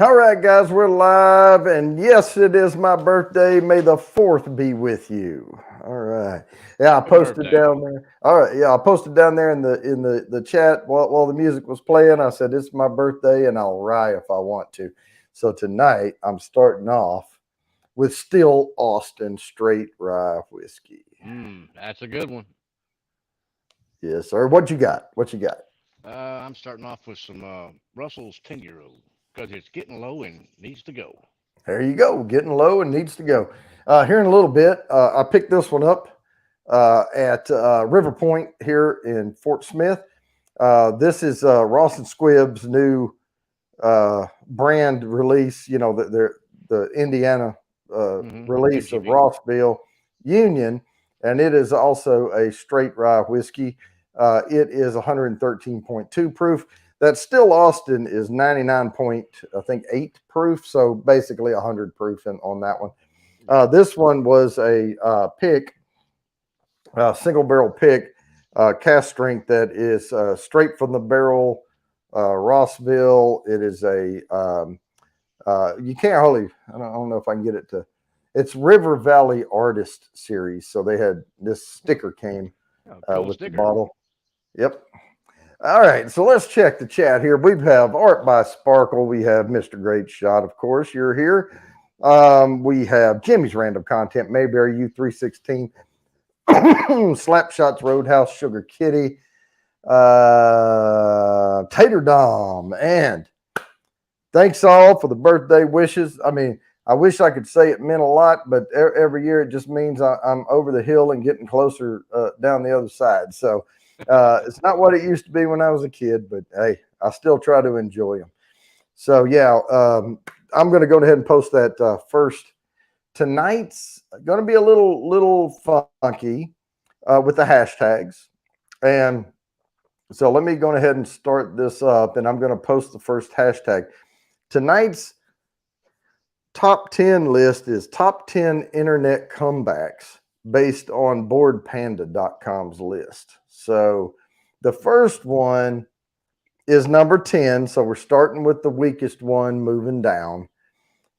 All right, guys, we're live, and yes, it is my birthday. May the 4th be with you. All right. Yeah, I Happy posted birthday. down there. All right, yeah, I posted down there in the chat while the music was playing. I said it's my birthday, and I'll rye if I want to. So tonight I'm starting off with Still Austin Straight Rye Whiskey. That's a good one. Yes, sir. What you got? What you got? I'm starting off with some Russell's 10-year-old because it's getting low and needs to go. There you go. Getting low and needs to go. Here in a little bit, I picked this one up at River Point here in Fort Smith. This is Ross and Squibb's new brand release. You know, the Indiana release of MGB. Rossville Union, and it is also a straight rye whiskey. It is 113.2 proof. That Still Austin is 99 point, I think, 8 proof. So basically 100 proof on that one. This one was a pick, single barrel pick, cast strength that is straight from the barrel, Rossville. It is you can't hardly, I don't know if I can get it to, it's River Valley Artist Series. So they had this sticker came Oh, cool with the sticker. bottle. Yep. All right, so let's check the chat here. We have Art by Sparkle. We have Mr. Great Shot, of course. You're here. We have Jimmy's Random Content, Mayberry U316, Slapshots Roadhouse, Sugar Kitty, Tater Dom, and thanks all for the birthday wishes. I mean, I wish I could say it meant a lot, but every year it just means I'm over the hill and getting closer down the other side. So it's not what it used to be when I was a kid, but hey, I still try to enjoy them. So yeah, I'm going to go ahead and post that first. Tonight's going to be a little funky with the hashtags, and so let me go ahead and start this up, and I'm going to post the first hashtag. Tonight's top 10 list is top 10 internet comebacks based on boardpanda.com's list. So the first one is number 10. So we're starting with the weakest one, moving down.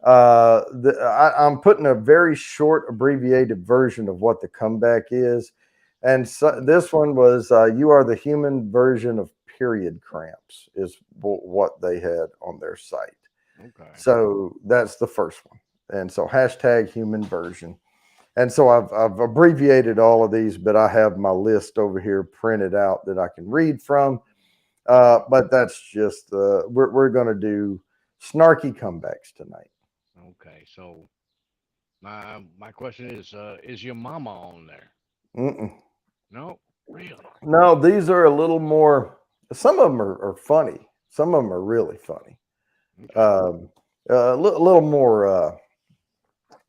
I'm putting a very short abbreviated version of what the comeback is. And so this one was You Are the Human Version of Period Cramps, is what they had on their site. Okay. So that's the first one. And so hashtag human version. And so I've abbreviated all of these, but I have my list over here printed out that I can read from. But that's just we're going to do snarky comebacks tonight. Okay. So my question is your mama on there? Mm-mm. No, really. No, these are a little more. Some of them are funny. Some of them are really funny. Okay. Little more.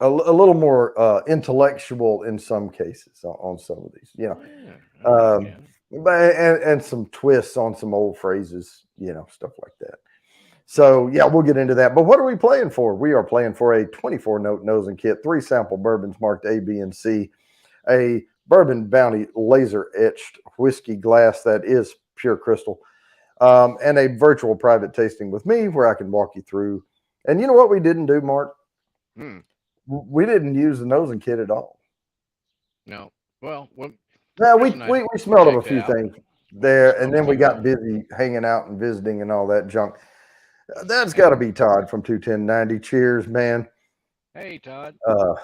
A little more intellectual in some cases on some of these, you know. Yeah, I Um, get it. but and some twists on some old phrases, you know, stuff like that. So yeah, we'll get into that. But what are we playing for? We are playing for a 24 note nosing kit, 3 sample bourbons marked A, B, and C, a Bourbon Bounty laser etched whiskey glass that is pure crystal, and a virtual private tasting with me where I can walk you through. And you know what we didn't do, Mark? Hmm. We didn't use the nosing kit at all. No. Well, Yeah, Chris and I we smelled of a checked it few out. things We there, and smelled a then we few got things. busy hanging out and visiting and all that junk. That's got to be Todd from 21090. Cheers, man. Hey, Todd. Uh,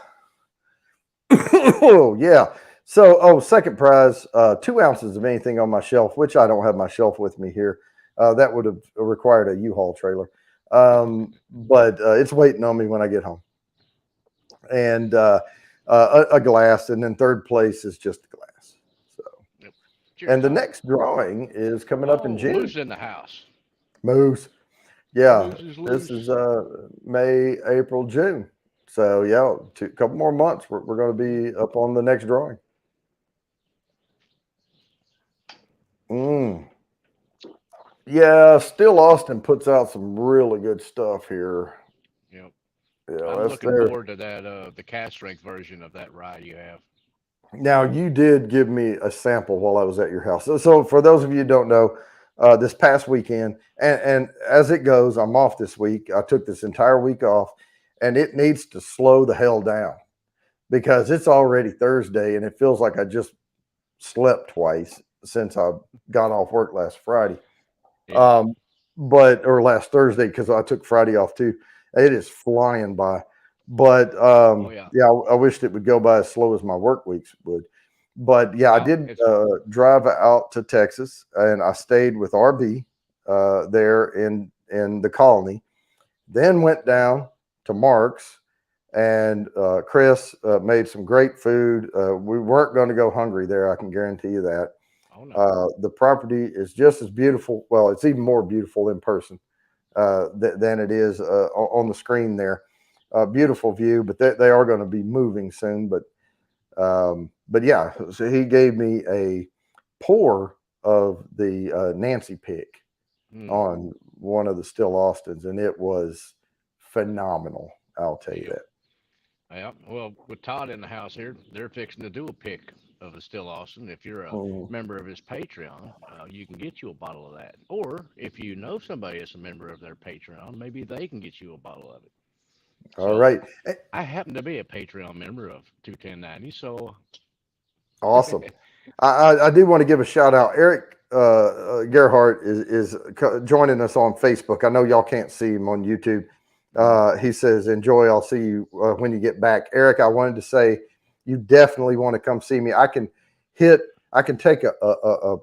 oh yeah. So, second prize, 2 ounces of anything on my shelf, which I don't have my shelf with me here. That would have required a U-Haul trailer, but it's waiting on me when I get home. And a glass, and then third place is just a glass. So. Yep. Cheers, And the Todd. next drawing is coming up in Oh, June. Moose in the house. Moose. Yeah. Moose is This is loose. May, April, June. So yeah, couple more months. We're going to be up on the next drawing. Mm. Yeah, Still Austin puts out some really good stuff here. Yep. Yeah, I'm that's looking there. forward to that the cast strength version of that rye you have. Now you did give me a sample while I was at your house. So for those of you who don't know, this past weekend. And as it goes, I'm off this week. I took this entire week off, and it needs to slow the hell down because it's already Thursday, and it feels like I just slept twice since I got off work last Friday. Yeah. Or last Thursday because I took Friday off too. It is flying by. But Oh yeah. yeah, I wished it would go by as slow as my work weeks would. But yeah, I Well, did it's drive out to Texas, and I stayed with RB there in the colony. Then went down to Mark's, and Chris made some great food. We weren't going to go hungry there. I can guarantee you that. oh no. The property is just as beautiful. Well, it's even more beautiful in person than it is on the screen there. Beautiful view, but they are going to be moving soon. But yeah, so he gave me a pour of the Nancy pick Mm, on one of the Still Austins, and it was phenomenal. I'll tell you yeah. that. Yeah. Well, with Todd in the house here, they're fixing to do a pick of the Still Austin. If you're a Mhm. member of his Patreon, you can get you a bottle of that. Or if you know somebody that's a member of their Patreon, maybe they can get you a bottle of it. All So right. I happen to be a Patreon member of 21090. So Awesome. I do want to give a shout out. Eric Gerhardt is joining us on Facebook. I know y'all can't see him on YouTube. He says, "Enjoy. I'll see you when you get back." Eric, I wanted to say you definitely want to come see me. I can hit. I can take a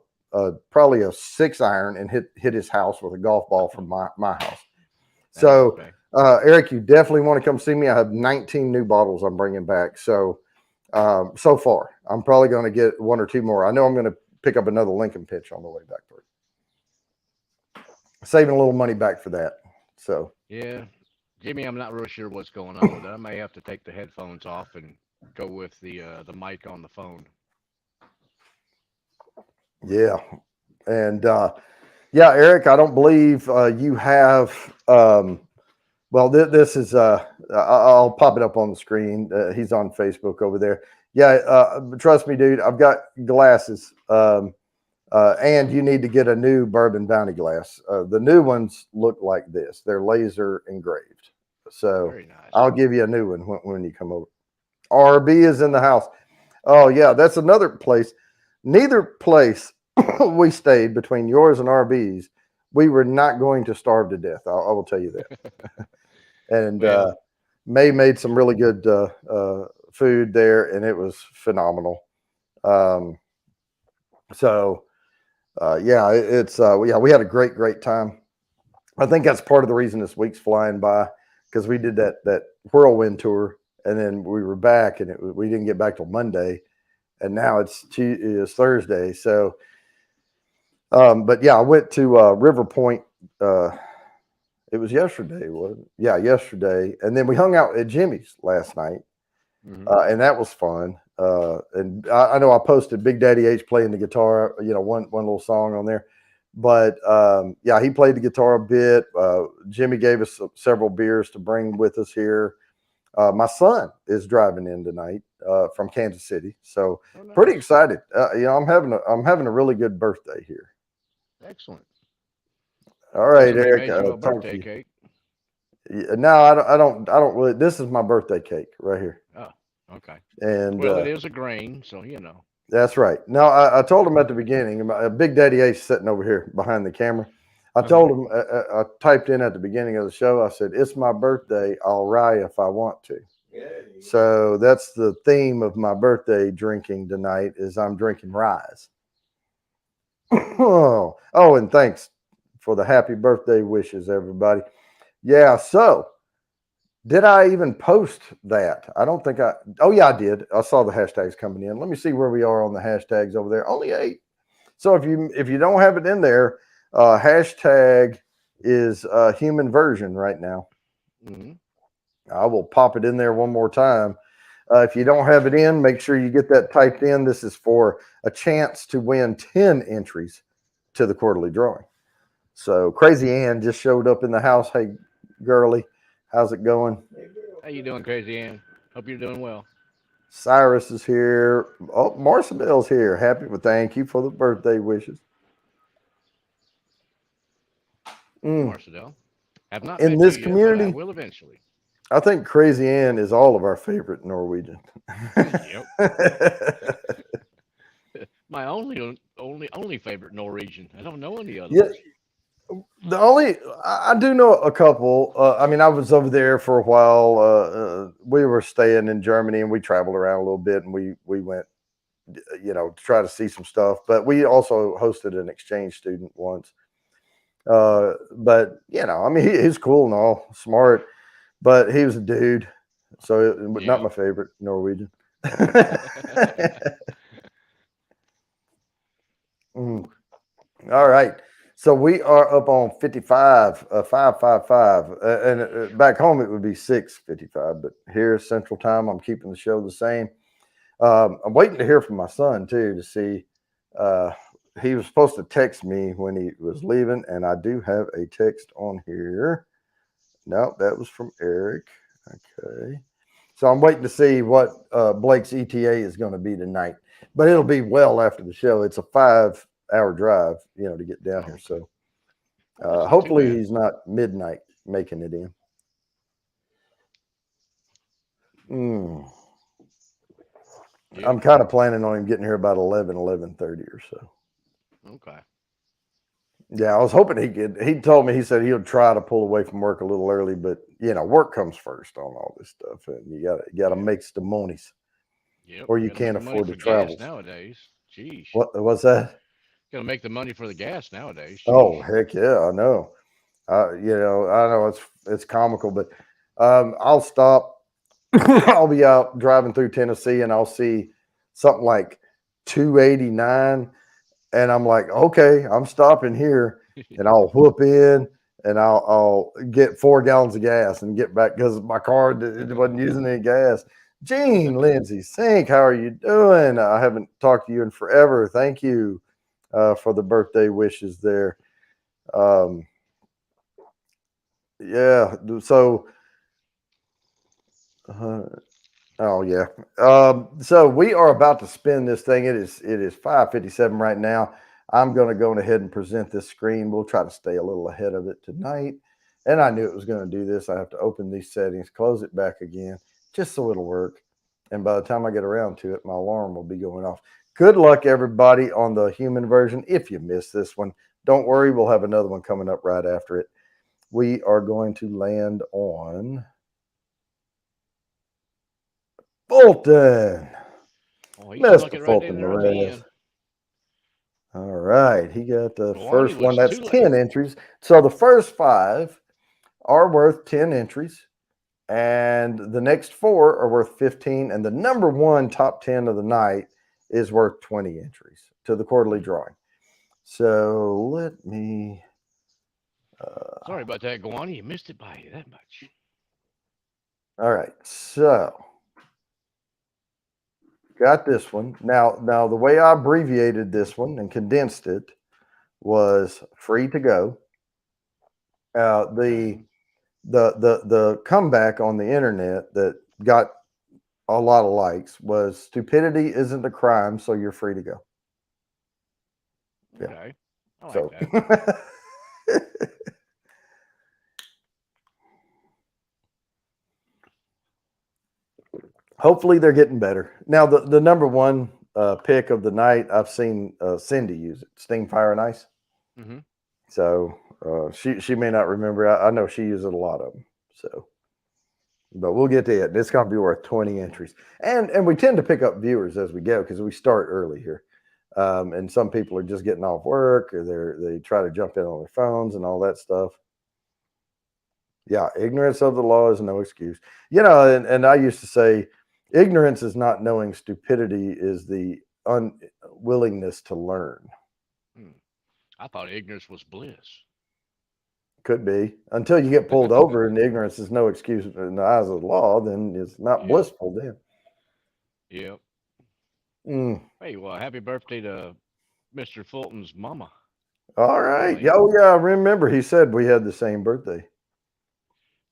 probably a 6-iron and hit his house with a golf ball from my house. So, okay. Eric, you definitely want to come see me. I have 19 new bottles I'm bringing back. So far, I'm probably going to get one or two more. I know I'm going to pick up another Lincoln pitch on the way back through. Saving a little money back for that. So, Yeah, Jimmy, I'm not really sure what's going on with it. I may have to take the headphones off and go with the mic on the phone. yeah. And yeah, Eric, I don't believe you have. Well, this is, I'll pop it up on the screen. He's on Facebook over there. Yeah, trust me, dude, I've got glasses. And you need to get a new bourbon bounty glass. The new ones look like this. They're laser engraved. So Very nice. I'll give you a new one when you come over. RB is in the house. Oh yeah, that's another place. Neither place we stayed between yours and RB's, we were not going to starve to death. I will tell you that. And Well, May made some really good food there, and it was phenomenal. Um, so yeah, it's yeah, we had a great time. I think that's part of the reason this week's flying by because we did that whirlwind tour, and then we were back, and we didn't get back till Monday, and now it's Thursday. So, but yeah, I went to River Point. It was yesterday, wasn't it? Yeah, yesterday, and then we hung out at Jimmy's last night, mhm. and that was fun. And I know I posted Big Daddy H playing the guitar, one little song on there. But yeah, he played the guitar a bit. Jimmy gave us several beers to bring with us here. My son is driving in tonight from Kansas City, so Oh, pretty nice. excited. I'm having a really good birthday here. Excellent. All So right, somebody Eric. made you a Talk to birthday you. cake. Yeah, no, I don't really. This is my birthday cake right here, Oh, okay. and Well, it is a grain, so you know. that's right. No, I told him at the beginning. Big Daddy Ace sitting over here behind the camera. I Uh-huh. told him. I typed in at the beginning of the show. I said, "It's my birthday. I'll rye if I want to." So that's the theme of my birthday drinking tonight. Is I'm drinking ryes. Oh, and thanks for the happy birthday wishes, everybody. Yeah. So did I even post that? I don't think I. Oh yeah, I did. I saw the hashtags coming in. Let me see where we are on the hashtags over there. Only 8. So if you don't have it in there, hashtag is human version right now. Hmm. I will pop it in there one more time. If you don't have it in, make sure you get that typed in. This is for a chance to win 10 entries to the quarterly drawing. So Crazy Ann just showed up in the house. Hey, girly, how's it going? How you doing, Crazy Ann? Hope you're doing well. Cyrus is here. Oh, Marcibel's here. Happy, well, thank you for the birthday wishes. Mm. Marcel. Have not In met you this yet, but I community, will eventually. I think Crazy Ann is all of our favorite Norwegian. Yep. My only favorite Norwegian. I don't know any other Yeah, ones. the only I do know a couple. I mean, I was over there for a while. We were staying in Germany, and we traveled around a little bit, and we went, to try to see some stuff. But we also hosted an exchange student once. But I mean, he's cool and all, smart, but he was a dude, so not Yep. my favorite Norwegian. Mm. All right. So we are up on 55, 555. And back home it would be 6:55, but here Central Time, I'm keeping the show the same. I'm waiting to hear from my son too to see. Uh, he was supposed to text me when he was leaving, and I do have a text on here. No, that was from Eric. Okay. So I'm waiting to see what Blake's ETA is going to be tonight, but it'll be well after the show. It's a 5-hour drive, to get down Oh, here. okay. So Well, that's not too hopefully bad. he's not midnight making it in. Mm. I'm Yep. kind of planning on him getting here about 11:30 or so. Okay. Yeah, I was hoping he could. He told me, he said he'll try to pull away from work a little early, but work comes first on all this stuff, and you got to Yep. make the monies, Yep. or you Got to make can't the money afford the for gas travels. nowadays. Jeez. What's that? Got to make the money for the gas nowadays. Jeez. Oh heck yeah, I know. I know it's comical, but I'll stop. I'll be out driving through Tennessee, and I'll see something like 289, and I'm like, okay, I'm stopping here, and I'll whoop in, and I'll get 4 gallons of gas and get back because my car it wasn't using any gas. Gene Lindsay Sink, how are you doing? I haven't talked to you in forever. Thank you for the birthday wishes there. Um, yeah, so uh, oh yeah. So we are about to spin this thing. It is 5:57 right now. I'm going to go ahead and present this screen. We'll try to stay a little ahead of it tonight. And I knew it was going to do this. I have to open these settings, close it back again, just so it'll work. And by the time I get around to it, my alarm will be going off. Good luck, everybody, on the human version. If you missed this one, don't worry. We'll have another one coming up right after it. We are going to land on Fulton. Oh, he snuck Mr. it right in Fulton there at the Perez. end. All right. He got the Guani first one. was That's too late. 10 entries. So the first 5 are worth 10 entries, and the next 4 are worth 15. And the number one top 10 of the night is worth 20 entries to the quarterly drawing. So let me. Sorry about that, Guani. You missed it by that much. All right. So got this one. Now the way I abbreviated this one and condensed it was free to go. The Okay. the comeback on the internet that got a lot of likes was stupidity isn't a crime, so you're free to go. Yeah. Okay. I like So that. hopefully they're getting better. Now the number one pick of the night, I've seen Cindy use it, Steam Fire and Ice. Hmm. So she may not remember. I know she uses a lot of them. So, but we'll get to it. It's going to be worth 20 entries, and we tend to pick up viewers as we go because we start early here. And some people are just getting off work, or they try to jump in on their phones and all that stuff. Yeah, ignorance of the law is no excuse. And I used to say, ignorance is not knowing. Stupidity is the unwillingness to learn. Hmm. I thought ignorance was bliss. Could be until you get pulled over, and ignorance is no excuse in the eyes of the law. Then it's not Yep. blissful. Then. Yep. Mm. Hey, well, happy birthday to Mr. Fulton's mama, All right. Yeah, Elaine. oh, yeah. I remember he said we had the same birthday.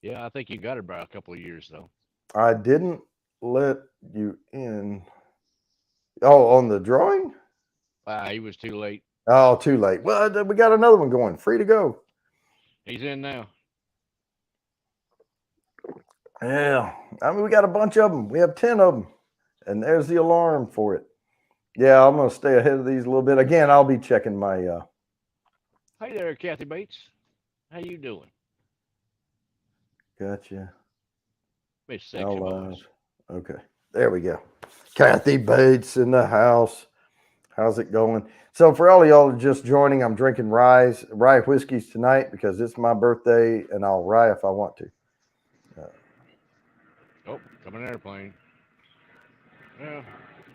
Yeah, I think you got it by a couple of years though. I didn't let you in. Oh, on the drawing? He was too late. Oh, too late. Well, we got another one going. Free to go. He's in now. Yeah. I mean, we got a bunch of them. We have 10 of them. And there's the alarm for it. Yeah, I'm going to stay ahead of these a little bit. Again, I'll be checking my. Hey there, Kathy Bates. How you doing? Gotcha. Miss Now Sexy live. Boss. Okay. There we go. Kathy Bates in the house. How's it going? So for all of y'all just joining, I'm drinking rye whiskeys tonight because it's my birthday, and I'll rye if I want to. Oh, coming an airplane. Yeah.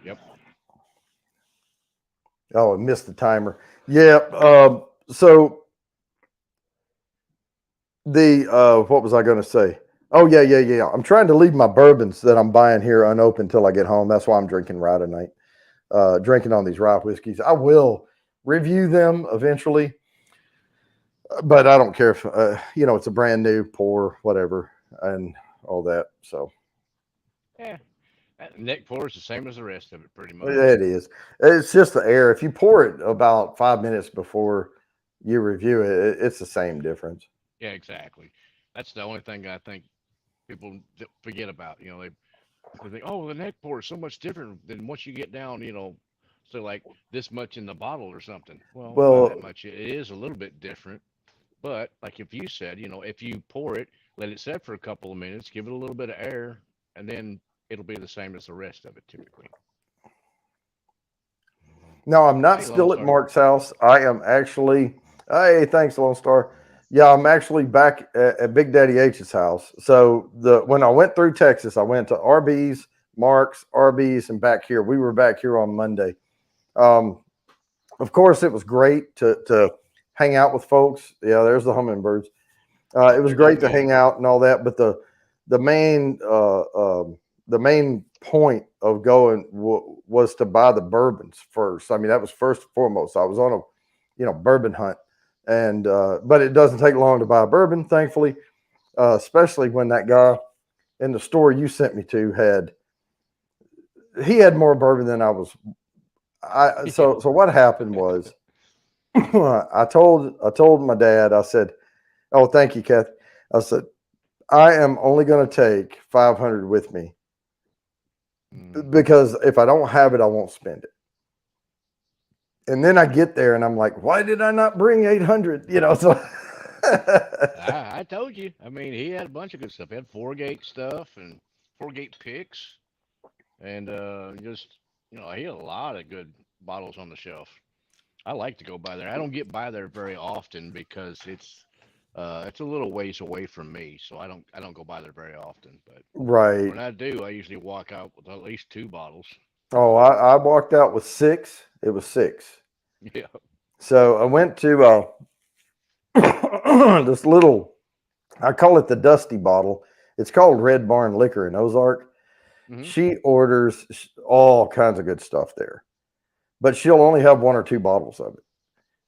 Yep. Oh, I missed the timer. Yep. So the what was I going to say? Oh yeah. I'm trying to leave my bourbons that I'm buying here unopened till I get home. That's why I'm drinking rye tonight. Drinking on these rye whiskeys. I will review them eventually, but I don't care if it's a brand new pour, whatever, and all that. So Yeah. That neck pour is the same as the rest of it, pretty much. it is. It's just the air. If you pour it about 5 minutes before you review it, it's the same difference. Yeah, exactly. That's the only thing I think people forget about. They think, oh, the neck pour is so much different than once you get down, so like this much in the bottle or something. Well, not that Well, much. It is a little bit different. But like if you said, if you pour it, let it set for a couple of minutes, give it a little bit of air, and then it'll be the same as the rest of it typically. no, I'm not Hey, Lone still at Star. Mark's house. I am actually. Hey, thanks, Lone Star. Yeah, I'm actually back at Big Daddy H's house. So when I went through Texas, I went to RB's, Mark's, RB's, and back here. We were back here on Monday. Um, of course, it was great to hang out with folks. Yeah, there's the hummingbirds. It was There she great to goes. hang out and all that, but the main the main point of going was to buy the bourbons first. I mean, that was first and foremost. I was on a bourbon hunt, and but it doesn't take long to buy a bourbon, thankfully, especially when that guy in the store you sent me to had more bourbon than I was. So what happened was I told my dad, I said, "Oh, thank you, Kathy." I said, "I am only going to take 500 with me Mm. because if I don't have it, I won't spend it." And then I get there and I'm like, "Why did I not bring 800?" So I told you. I mean, he had a bunch of good stuff. He had Four Gate stuff and Four Gate picks, and just he had a lot of good bottles on the shelf. I like to go by there. I don't get by there very often because it's a little ways away from me, so I don't go by there very often. But right. when I do, I usually walk out with at least two bottles. Oh, I walked out with six. It was six. Yeah. So I went to this little, I call it the Dusty bottle. It's called Red Barn Liquor in Ozark. Hmm. She orders all kinds of good stuff there, but she'll only have one or two bottles of it.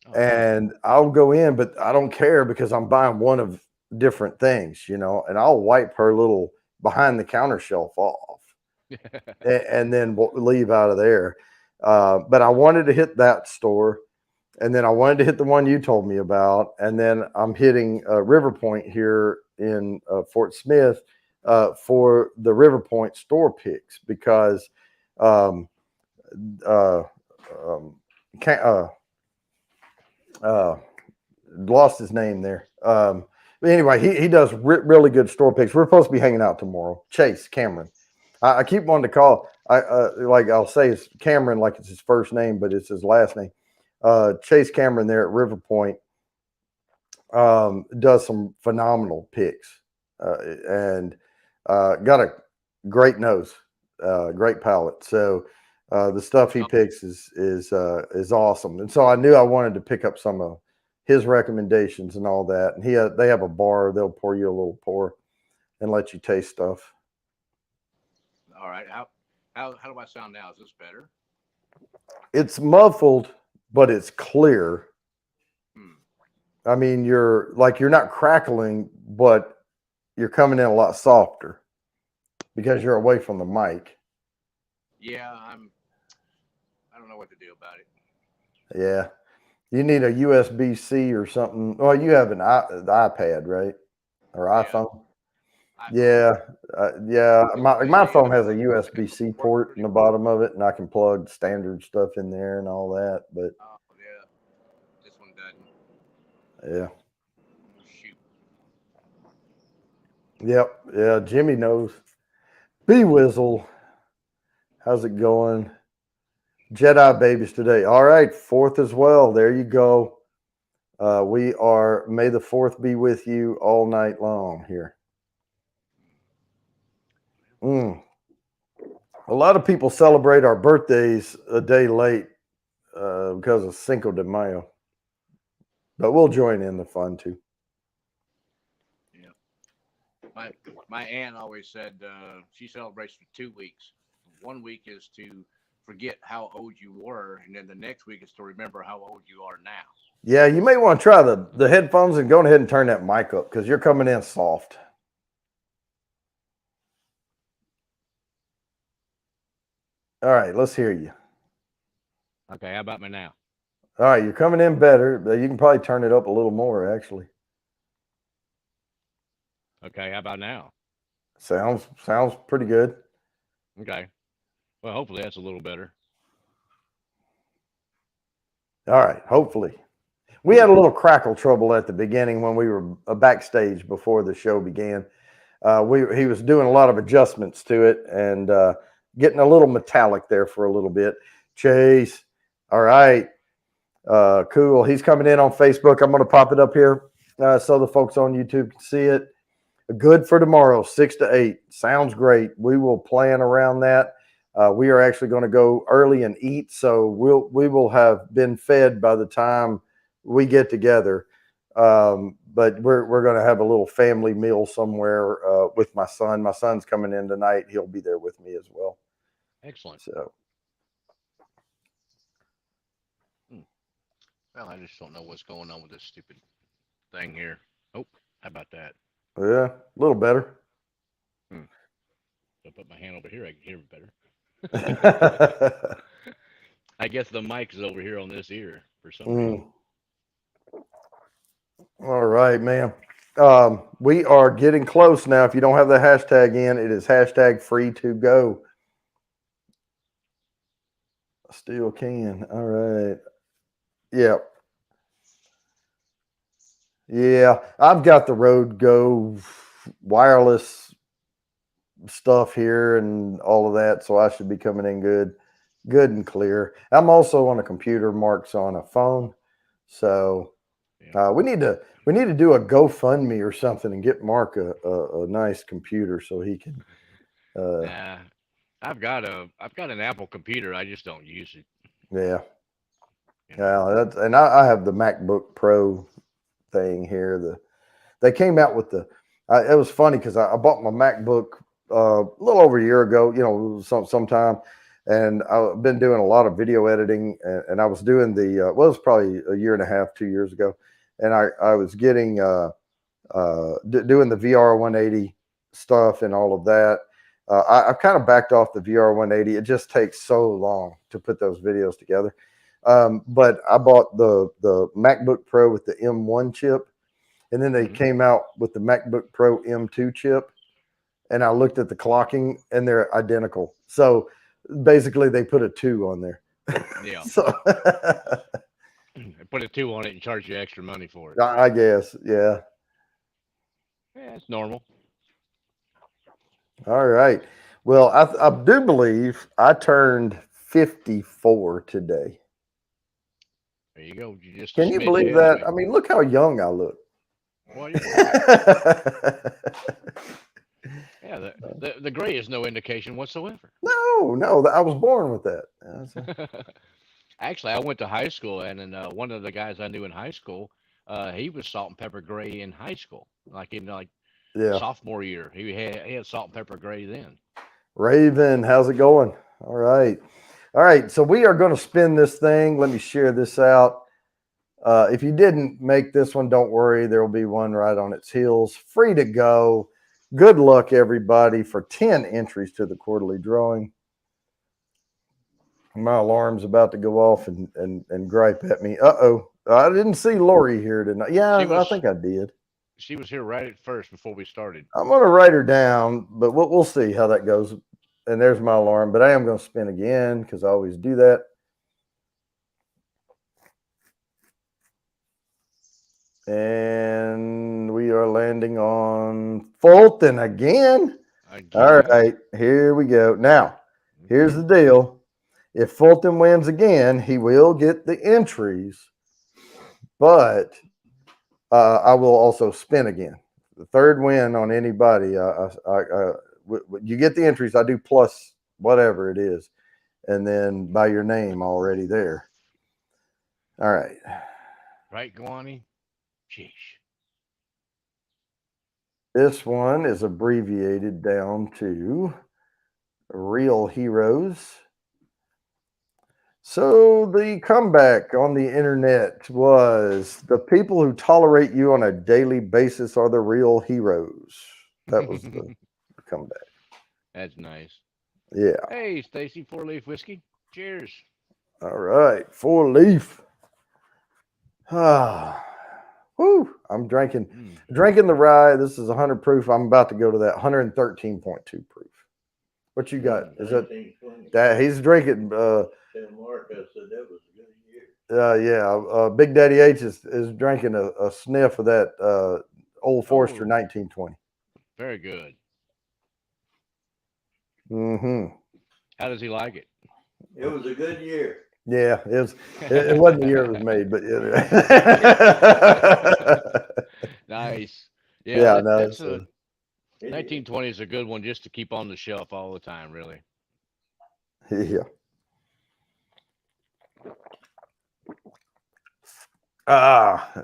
Oh, okay. And I'll go in, but I don't care because I'm buying one of different things, and I'll wipe her little behind the counter shelf off and then leave out of there. But I wanted to hit that store, and then I wanted to hit the one you told me about, and then I'm hitting River Point here in Fort Smith for the River Point store picks because um, uh, um, can, uh, lost his name there. But anyway, he does really good store picks. We're supposed to be hanging out tomorrow. Chase Cameron. I keep wanting to call. Like I'll say it's Cameron like it's his first name, but it's his last name. Chase Cameron there at River Point does some phenomenal picks and got a great nose, great palate. So the stuff he Oh, picks is awesome. And so I knew I wanted to pick up some of his recommendations and all that. And they have a bar; they'll pour you a little pour and let you taste stuff. all right. How do I sound now? Is this better? It's muffled, but it's clear. Hmm. I mean, you're not crackling, but you're coming in a lot softer because you're away from the mic. Yeah, I don't know what to do about it. Yeah. You need a USB-C or something. Well, you have the iPad, right? Or iPhone? Yeah, yeah. My phone has a USB-C port in the bottom of it, and I can plug standard stuff in there and all that. But Oh yeah, this one doesn't. yeah, Shoot. yep, yeah. Jimmy knows. B Wizzle, how's it going? Jedi babies today. All right, 4th as well. There you go. We are. May the 4th be with you all night long here. A lot of people celebrate our birthdays a day late because of Cinco de Mayo, but we'll join in the fun too. Yeah, my aunt always said she celebrates for 2 weeks. 1 week is to forget how old you were, and then the next week is to remember how old you are now. Yeah, you may want to try the headphones and go ahead and turn that mic up because you're coming in soft. All right, let's hear you. Okay, how about me now? All right, you're coming in better. You can probably turn it up a little more, actually. Okay, how about now? Sounds pretty good. Okay. Well, hopefully that's a little better. All right, hopefully. We had a little crackle trouble at the beginning when we were backstage before the show began. He was doing a lot of adjustments to it and getting a little metallic there for a little bit. Chase, all right, cool. He's coming in on Facebook. I'm going to pop it up here so the folks on YouTube can see it. Good for tomorrow, 6 to 8. Sounds great. We will plan around that. We are actually going to go early and eat, so we will have been fed by the time we get together. But we're going to have a little family meal somewhere with my son. My son's coming in tonight. He'll be there with me as well. Excellent. So, well, I just don't know what's going on with this stupid thing here. Oh, how about that? yeah, a little better. If I put my hand over here, I can hear it better. I guess the mic is over here on this ear for some reason. All right, man. We are getting close now. If you don't have the hashtag in, it is hashtag free to go. Still can. All right. Yep. Yeah. I've got the Rode Go wireless stuff here and all of that, so I should be coming in good and clear. I'm also on a computer. Mark's on a phone. So we need to do a GoFundMe or something and get Mark a nice computer so he can. I've got an Apple computer. I just don't use it. Yeah. Yeah, and I have the MacBook Pro thing here. They came out with it was funny because I bought my MacBook a little over a year ago, sometime, and I've been doing a lot of video editing, and I was doing it was probably a year and a half, 2 years ago, and I was getting doing the VR 180 stuff and all of that. I've kind of backed off the VR 180. It just takes so long to put those videos together. But I bought the MacBook Pro with the M1 chip, and then they came out with the MacBook Pro M2 chip, and I looked at the clocking, and they're identical. So basically, they put a 2 on there. Yeah. So put a 2 on it and charge you extra money for it. I guess, yeah. Yeah, it's normal. All right. Well, I do believe I turned 54 today. There you go. You just Can you believe that? I mean, look how young I look. Well, yeah, the gray is no indication whatsoever. No, I was born with that. Actually, I went to high school, and then one of the guys I knew in high school, he was salt and pepper gray in high school, like in sophomore year. He had salt and pepper gray then. Raven, how's it going? All right. So we are going to spin this thing. Let me share this out. If you didn't make this one, don't worry. There will be one right on its heels. Free to go. Good luck, everybody, for 10 entries to the quarterly drawing. My alarm's about to go off and gripe at me. Uh-oh. I didn't see Lori here tonight. Yeah, She I was think I did. she was here right at first before we started. I'm gonna write her down, but we'll see how that goes. And there's my alarm, but I am gonna spin again because I always do that. And we are landing on Fulton again. All Again. right, here we go. Now, here's the deal. If Fulton wins again, he will get the entries, but I will also spin again. The third win on anybody, you get the entries. I do plus whatever it is, and then by your name already there. All right. Right, Guani? Sheesh. This one is abbreviated down to Real Heroes. So the comeback on the internet was the people who tolerate you on a daily basis are the real heroes. That was the comeback. That's nice. Yeah. Hey, Stacy, 4-Leaf whiskey. Cheers. All right. 4-Leaf. Ah. Whoo. I'm drinking the rye. This is 100 proof. I'm about to go to that 113.2 proof. What you got? Is that he's drinking Marcus said that was a good year. yeah, Big Daddy H is drinking a sniff of that Old Forester 1920. Very good. Mm-hmm. How does he like it? It was a good year. Yeah, it wasn't the year it was made, but Nice. Yeah, Yeah, no, that's a 1920 is a good one just to keep on the shelf all the time, really. yeah.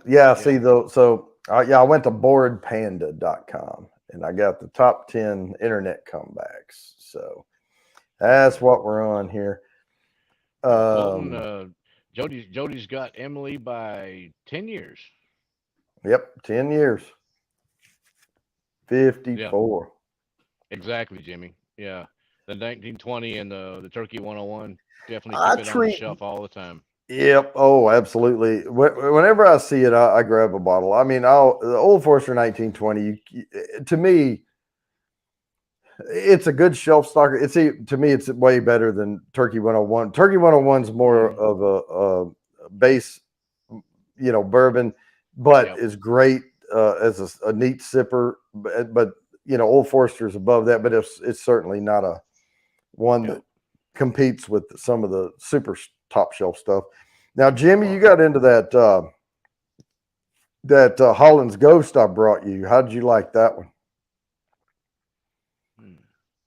Yeah. See, though, so yeah, I went to boardpanda.com and I got the top 10 internet comebacks. So that's what we're on here. Fulton, Jody's got Emily by 10 years. Yep, 10 years. 54. Exactly, Jimmy. Yeah. The 1920 and the Turkey 101 definitely I keep it on the treat- shelf all the time. Yep. Oh, absolutely. Whenever I see it, I grab a bottle. I mean, the Old Forester 1920, to me, it's a good shelf stocker. To me, it's way better than Turkey 101. Turkey 101 is more of a base, bourbon, but is great as a neat sipper. But Old Forester is above that, but it's certainly not a one that competes with some of the super top shelf stuff. Now, Jimmy, you got into that Holland's Ghost I brought you. How did you like that one?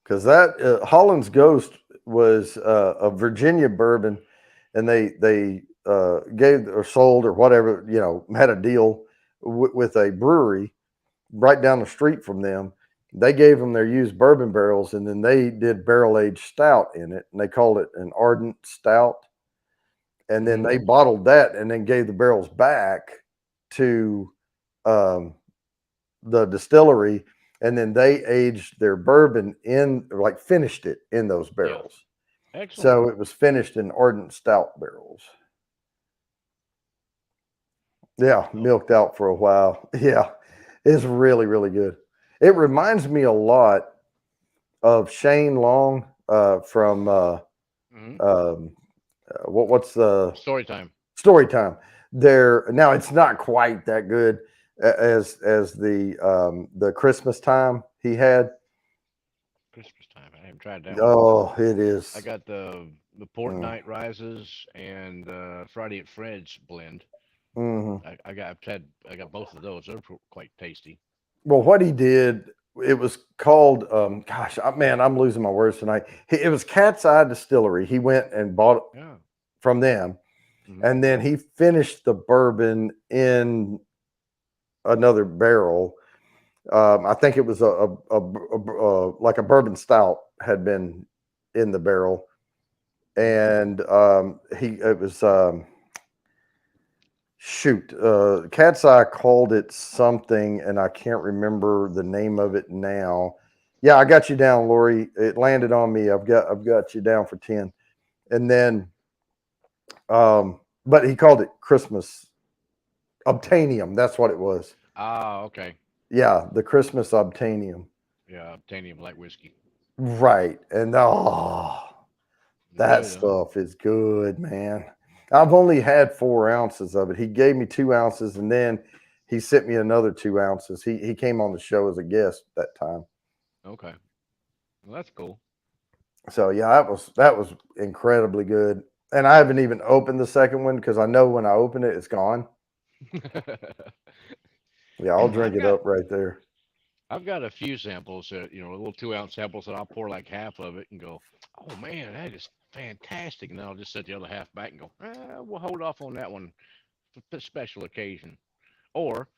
Because that Holland's Ghost was a Virginia bourbon, and they gave or sold or whatever, had a deal with a brewery right down the street from them. They gave them their used bourbon barrels, and then they did barrel-aged stout in it, and they called it an ardent stout. And then they bottled that and then gave the barrels back to the distillery, and then they aged their bourbon finished it in those barrels. Yeah. Excellent. So it was finished in ardent stout barrels. Yeah, milked out for a while. Yeah, it's really, really good. It reminds me a lot of Shane Long from what's the Story Time? Story Time. There now, it's not quite that good as the Christmas time he had. Christmas time. I haven't tried that. Oh, it is. I got the Port Night Rises and Friday at Fred's blend. Mm-hmm. I got both of those. They're quite tasty. Well, what he did, it was called. I'm losing my words tonight. It was Cat's Eye Distillery. He went and bought it from them, and then he finished the bourbon in another barrel. I think it was like a bourbon stout had been in the barrel, and it was. Cat's Eye called it something, and I can't remember the name of it now. Yeah, I got you down, Lori. It landed on me. I've got you down for 10, and then, but he called it Christmas Obtainium. That's what it was. Ah, okay. Yeah, the Christmas Obtainium. Yeah, Obtainium light whiskey. Right. And that Good, huh? stuff is good, man. I've only had 4 ounces of it. He gave me 2 ounces, and then he sent me another 2 ounces. He came on the show as a guest that time. Okay. Well, that's cool. So yeah, that was incredibly good. And I haven't even opened the second one because I know when I open it, it's gone. Yeah, I'll drink it up right there. I've got a few samples that, little 2-ounce samples that I'll pour like half of it and go, oh man, that is fantastic. And then I'll just set the other half back and go, we'll hold off on that one for the special occasion. Or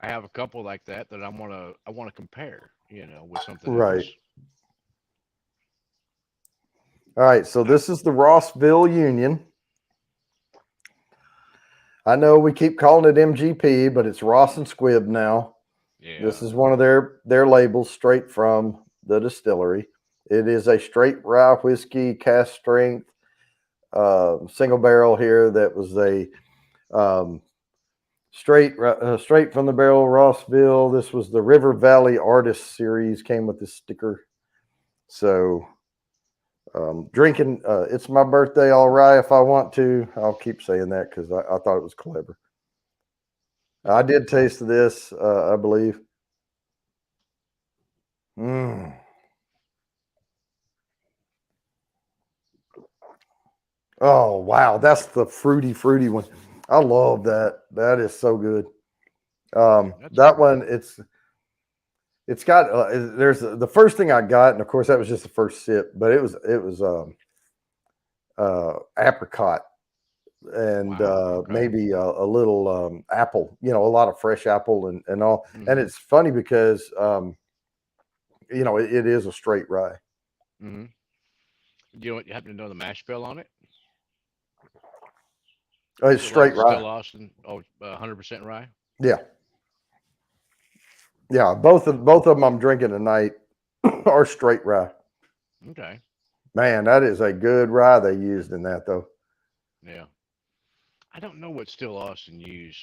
I have a couple like that I want to compare, with something Right. else. All right, so this is the Rossville Union. I know we keep calling it MGP, but it's Ross and Squibb now. Yeah. This is one of their labels straight from the distillery. It is a straight rye whiskey, cast strength, single barrel here. That was a straight from the barrel Rossville. This was the River Valley Artist Series. Came with this sticker. So drinking, it's my birthday, all right. If I want to, I'll keep saying that because I thought it was clever. I did taste this, I believe. Oh, wow. That's the fruity one. I love that. That is so good. That one, it's got, there's the first thing I got, and of course that was just the first sip, but it was apricot and okay. maybe a little apple, a lot of fresh apple and all. Mhm. And it's funny because, it is a straight rye. Mm-hmm. Do you happen to know the mash bill on it? Oh, it's straight rye. Still Austin. 100% rye. Yeah. Yeah, both of them I'm drinking tonight are straight rye. Okay. Man, that is a good rye they used in that, though. Yeah. I don't know what Still Austin used.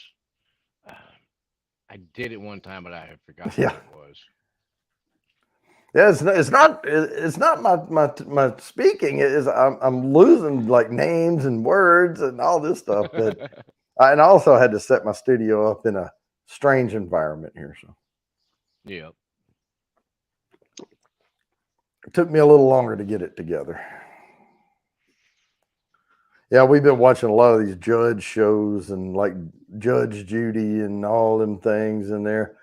I did it one time, but I have forgotten what it was. Yeah, it's not my speaking. It is I'm losing like names and words and all this stuff. But and I also had to set my studio up in a strange environment here, so. Yeah. It took me a little longer to get it together. Yeah, we've been watching a lot of these judge shows and like Judge Judy and all them things in there.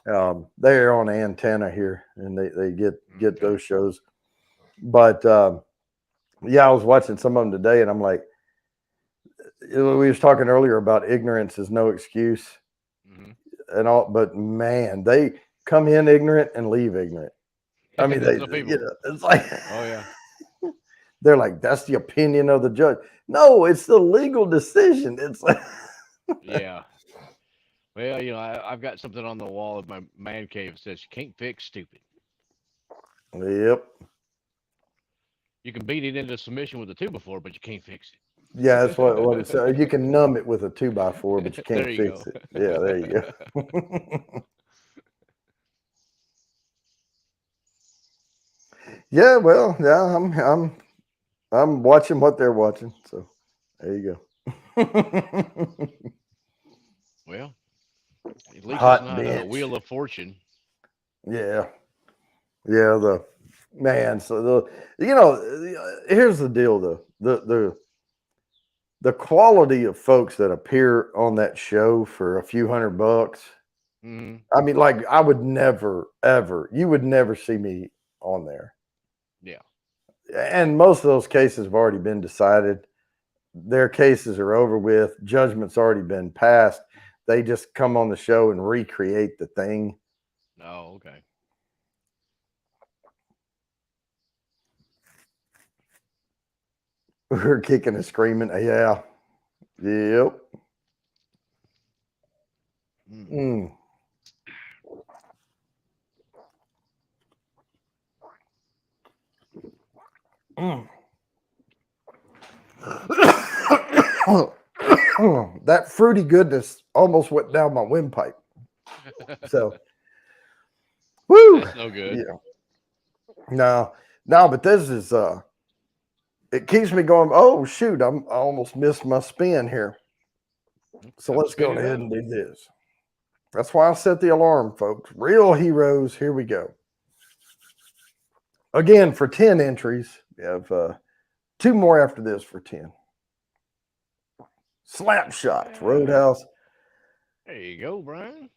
They're on Antenna here, and they get those shows. But yeah, I was watching some of them today, and I'm like, we was talking earlier about ignorance is no excuse, and all. But man, they come in ignorant and leave ignorant. I mean, it's like, oh yeah, they're like, that's the opinion of the judge. No, it's the legal decision. It's like, yeah. Well, I've got something on the wall of my man cave that says you can't fix stupid. Yep. You can beat it into submission with a 2x4, but you can't fix it. Yeah, that's what it says. You can numb it with a 2x4, but you can't fix it. Yeah, there you go. Yeah, well, yeah, I'm watching what they're watching. So there you go. Well, at least Hot it's not bitch. a Wheel of Fortune. Yeah. Yeah, so here's the deal though. The quality of folks that appear on that show for a few $100. Mm-hmm. I mean, like I would never, ever, you would never see me on there. Yeah. And most of those cases have already been decided. Their cases are over with. Judgment's already been passed. They just come on the show and recreate the thing. Oh, okay. We're kicking and screaming. Yeah. Yep. Mm. that fruity goodness almost went down my windpipe. So, woo, That's no good. Yeah, no, but this is it keeps me going. Oh shoot, I almost missed my spin here. So let's go ahead and do this. That's why I set the alarm, folks. Real heroes. Here we go. Again, for 10 entries, we have 2 more after this for 10. Slap shots, Roadhouse. There you go, Brian.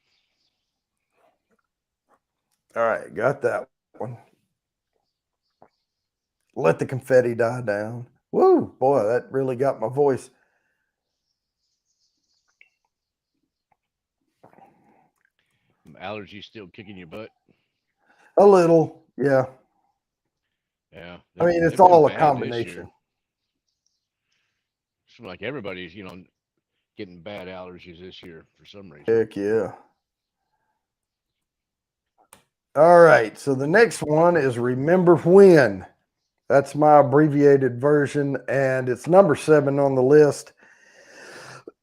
All right, got that one. Let the confetti die down. Woo, boy, that really got my voice. Allergies still kicking your butt? A little, yeah. Yeah. I mean, it's all a combination. It's like everybody's, getting bad allergies this year for some reason. Heck yeah. All right, so the next one is Remember When. That's my abbreviated version, and it's number 7 on the list.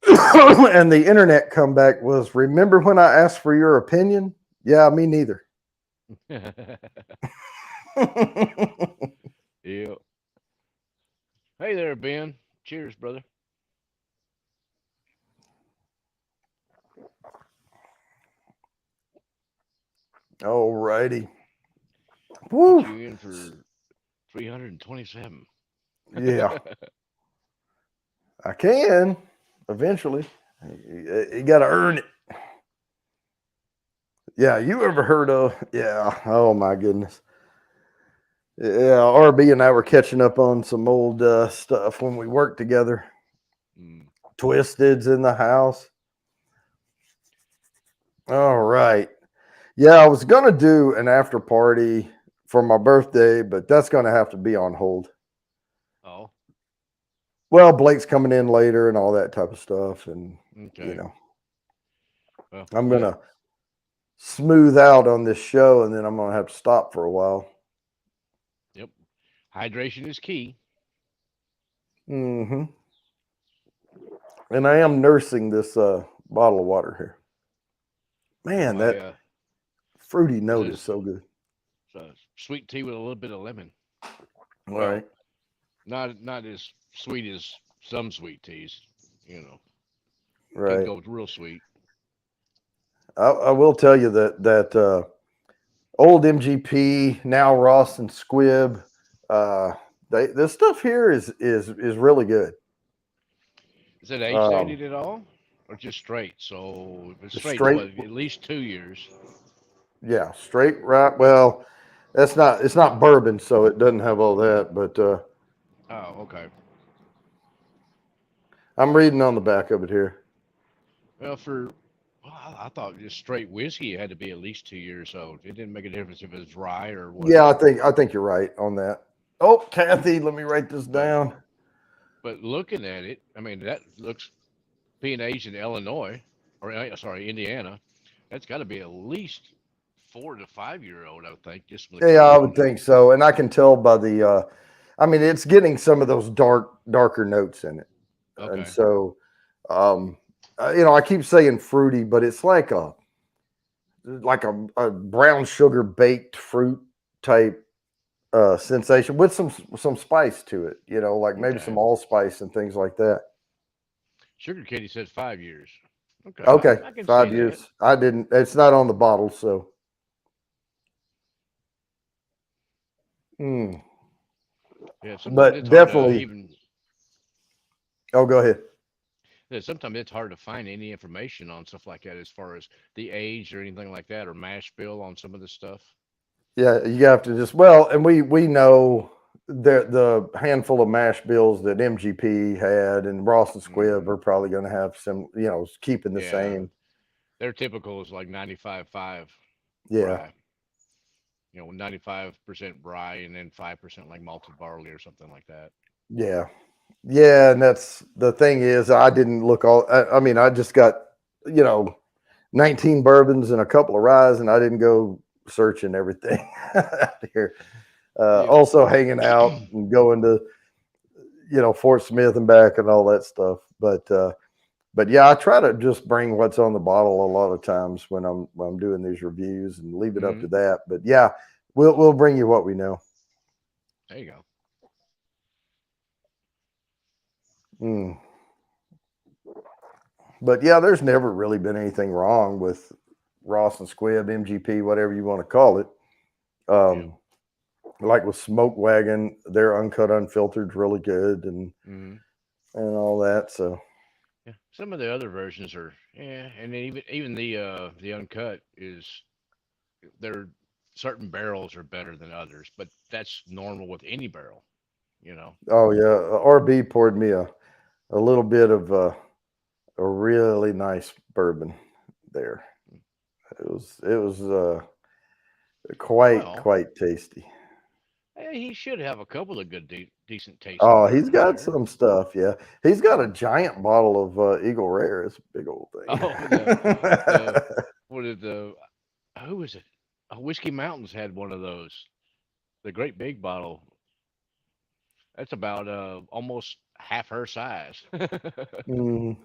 And the internet comeback was, remember when I asked for your opinion? Yeah, me neither. Yeah. Hey there, Ben. Cheers, brother. All righty. Woo. Put you in for 327. Yeah. I can eventually. You got to earn it. Yeah, you ever heard of? Yeah. Oh my goodness. Yeah, RB and I were catching up on some old stuff when we worked together. Twisted's in the house. All right. Yeah, I was gonna do an after party for my birthday, but that's gonna have to be on hold. Oh. Well, Blake's coming in later and all that type of stuff, and Okay. Well, I'm gonna smooth out on this show, and then I'm gonna have to stop for a while. Yep. Hydration is key. Mm-hmm. And I am nursing this bottle of water here. Man, that fruity note is so good. Sweet tea with a little bit of lemon. All right. Not as sweet as some sweet teas, Right. Can go real sweet. I will tell you that old MGP, now Ross and Squibb, this stuff here is really good. Is it age dated at all, or just straight? So if it's straight, at least 2 years. Yeah, straight, right? Well, it's not bourbon, so it doesn't have all that. But oh, okay. I'm reading on the back of it here. Well, I thought just straight whiskey had to be at least 2 years old. It didn't make a difference if it was dry or what. Yeah, I think you're right on that. Oh, Kathy, let me write this down. But looking at it, I mean, that looks being aged in Illinois, or sorry, Indiana. That's got to be at least 4 to 5 year old, I would think. Yeah, I would think so, and I can tell by the. I mean, it's getting some of those darker notes in it, okay. And so, I keep saying fruity, but it's like a brown sugar baked fruit type sensation with some spice to it, like maybe some allspice and things like that. Sugar Katie says 5 years. Okay. Okay, I 5 years. That. I didn't. It's not on the bottle, so. Yeah, but definitely. Oh, go ahead. Yeah, sometimes it's hard to find any information on stuff like that as far as the age or anything like that, or mash bill on some of this stuff. Yeah, you have to and we know the handful of mash bills that MGP had and Ross and Squibb are probably going to have some, keeping the same. Their typical is like 95.5. Yeah. Rye. 95% rye and then 5% like malted barley or something like that. Yeah. Yeah. And that's the thing is, I didn't look I just got, 19 bourbons and a couple of ryes, and I didn't go searching everything out here. Also hanging out and going to, Fort Smith and back and all that stuff. But But yeah, I try to just bring what's on the bottle a lot of times when I'm doing these reviews and leave it up to that. But yeah, we'll bring you what we know. There you go. Mm. But yeah, there's never really been anything wrong with Ross and Squibb, MGP, whatever you want to call it. Like with Smoke Wagon, their uncut, unfiltered, really good, and all that. So yeah, some of the other versions are and then even the uncut is there. Certain barrels are better than others, but that's normal with any barrel, you know. oh yeah, RB poured me a little bit of a really nice bourbon there. It was Well, quite tasty. he should have a couple of good, decent tasting Oh, he's bourbons got there. some stuff. Yeah, he's got a giant bottle of Eagle Rare. It's a big old thing. Oh, the what is the who was it? Whiskey Mountains had one of those. The great big bottle. That's about almost half her size. Mm,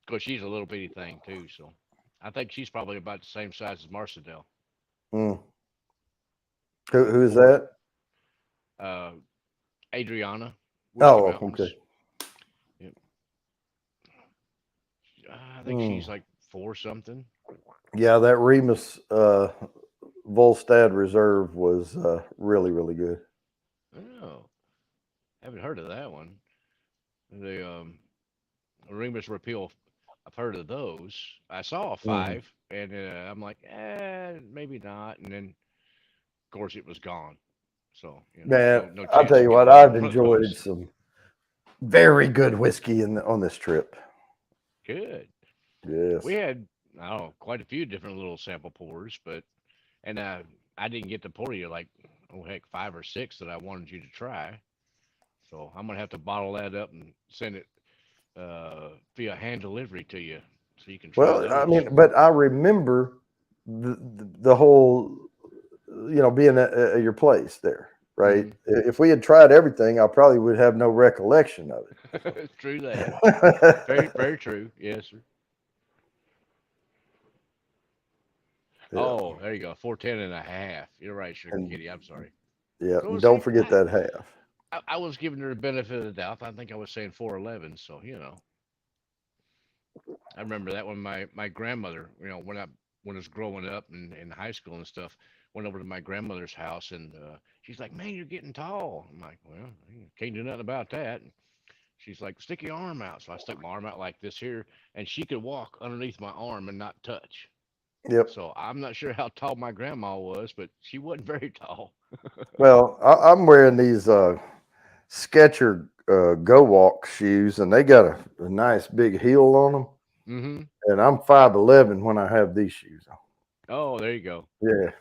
Because she's a little bitty thing too, so I think she's probably about the same size as Marcedel. mm. Who's Or that? Adriana, Whiskey Oh, Mountains. okay. Yep. I think she's like 4 something. Yeah, that Remus Volstad Reserve was really good. Oh, haven't heard of that one. The Remus Repeal, I've heard of those. I saw a 5, and I'm like, maybe not. And then, of course, it was gone. So, Man, no I'll chance tell of you getting what, another I've one of enjoyed those. some very good whiskey on this trip. Good. Yes. We had, I don't know, quite a few different little sample pours, and I didn't get to pour you like, oh heck, 5 or 6 that I wanted you to try. So I'm gonna have to bottle that up and send it via hand delivery to you, so you can try Well, I those. mean, but I remember the whole, being at your place there, right? If we had tried everything, I probably would have no recollection of True that. it. Very, very true. Yes, sir. Yeah. Oh, there you go. 410 1/2. You're right, Sugar And Kitty. I'm sorry. yeah, So and let's see. don't forget that half. I was giving her the benefit of the doubt. I think I was saying 411. So I remember that when my grandmother, when I was growing up and in high school and stuff, went over to my grandmother's house, and she's like, "Man, you're getting tall." I'm like, "Well, can't do nothing about that." And she's like, "Stick your arm out." So I stuck my arm out like this here, and she could walk underneath my arm and not touch. Yep. So I'm not sure how tall my grandma was, but she wasn't very tall. Well, I'm wearing these Sketcher Go Walk shoes, and they got a nice big heel on them. Mm-hmm. And I'm 5'11" when I have these shoes on. Oh, there you go. Yeah.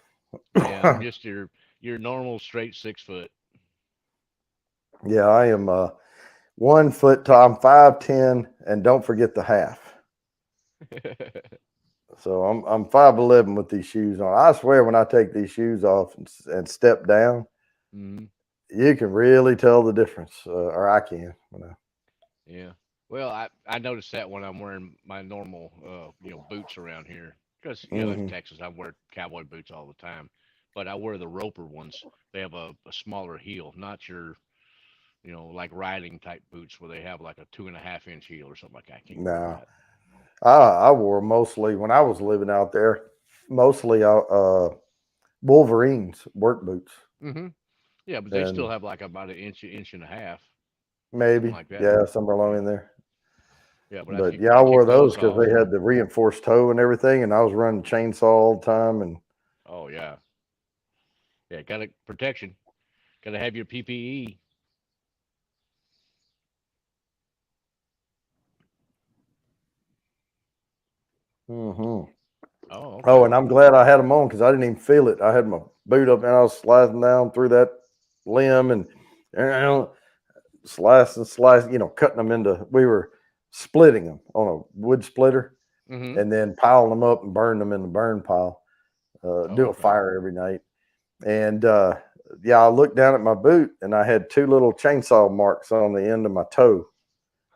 Yeah, I'm just your normal straight 6 foot. Yeah, I am 1 foot tall. I'm 5'10", and don't forget the half. So I'm 5'11" with these shoes on. I swear, when I take these shoes off and step down, you can really tell the difference, or I can. Yeah. Well, I noticed that when I'm wearing my normal boots around here, because in Texas I wear cowboy boots all the time, but I wear the Roper ones. They have a smaller heel, not your like riding type boots where they have like a 2.5 inch heel or something like that. I can't remember that. I wore mostly when I was living out there, mostly Wolverines work boots. Mm-hmm. Yeah, but they still have like about an inch and a half, maybe, something like that. yeah, somewhere along in there. Yeah, but But yeah, I I wore kick those those because off. they had the reinforced toe and everything, and I was running chainsaw all the time. And Oh yeah, got to protection. Got to have your PPE. oh, Okay. and I'm glad I had them on because I didn't even feel it. I had my boot up and I was sliding down through that limb and slicing, cutting them into. We were splitting them on a wood splitter, and then piling them up and burning them in the burn pile. Do a fire every night. And I looked down at my boot and I had 2 little chainsaw marks on the end of my toe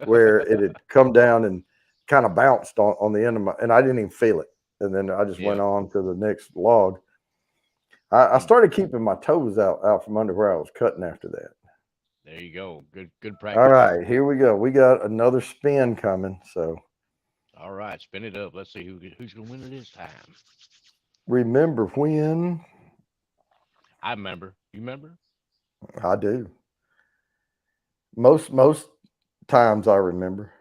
where it had come down and kind of bounced on the end of my, and I didn't even feel it. And then I just went Yeah. on to the next log. I started keeping my toes out from under where I was cutting after that. There you go. Good practice. All right, here we go. We got another spin coming. So All right, spin it up. Let's see who's gonna win it this time. remember when? I remember. You remember? I do. Most times I remember.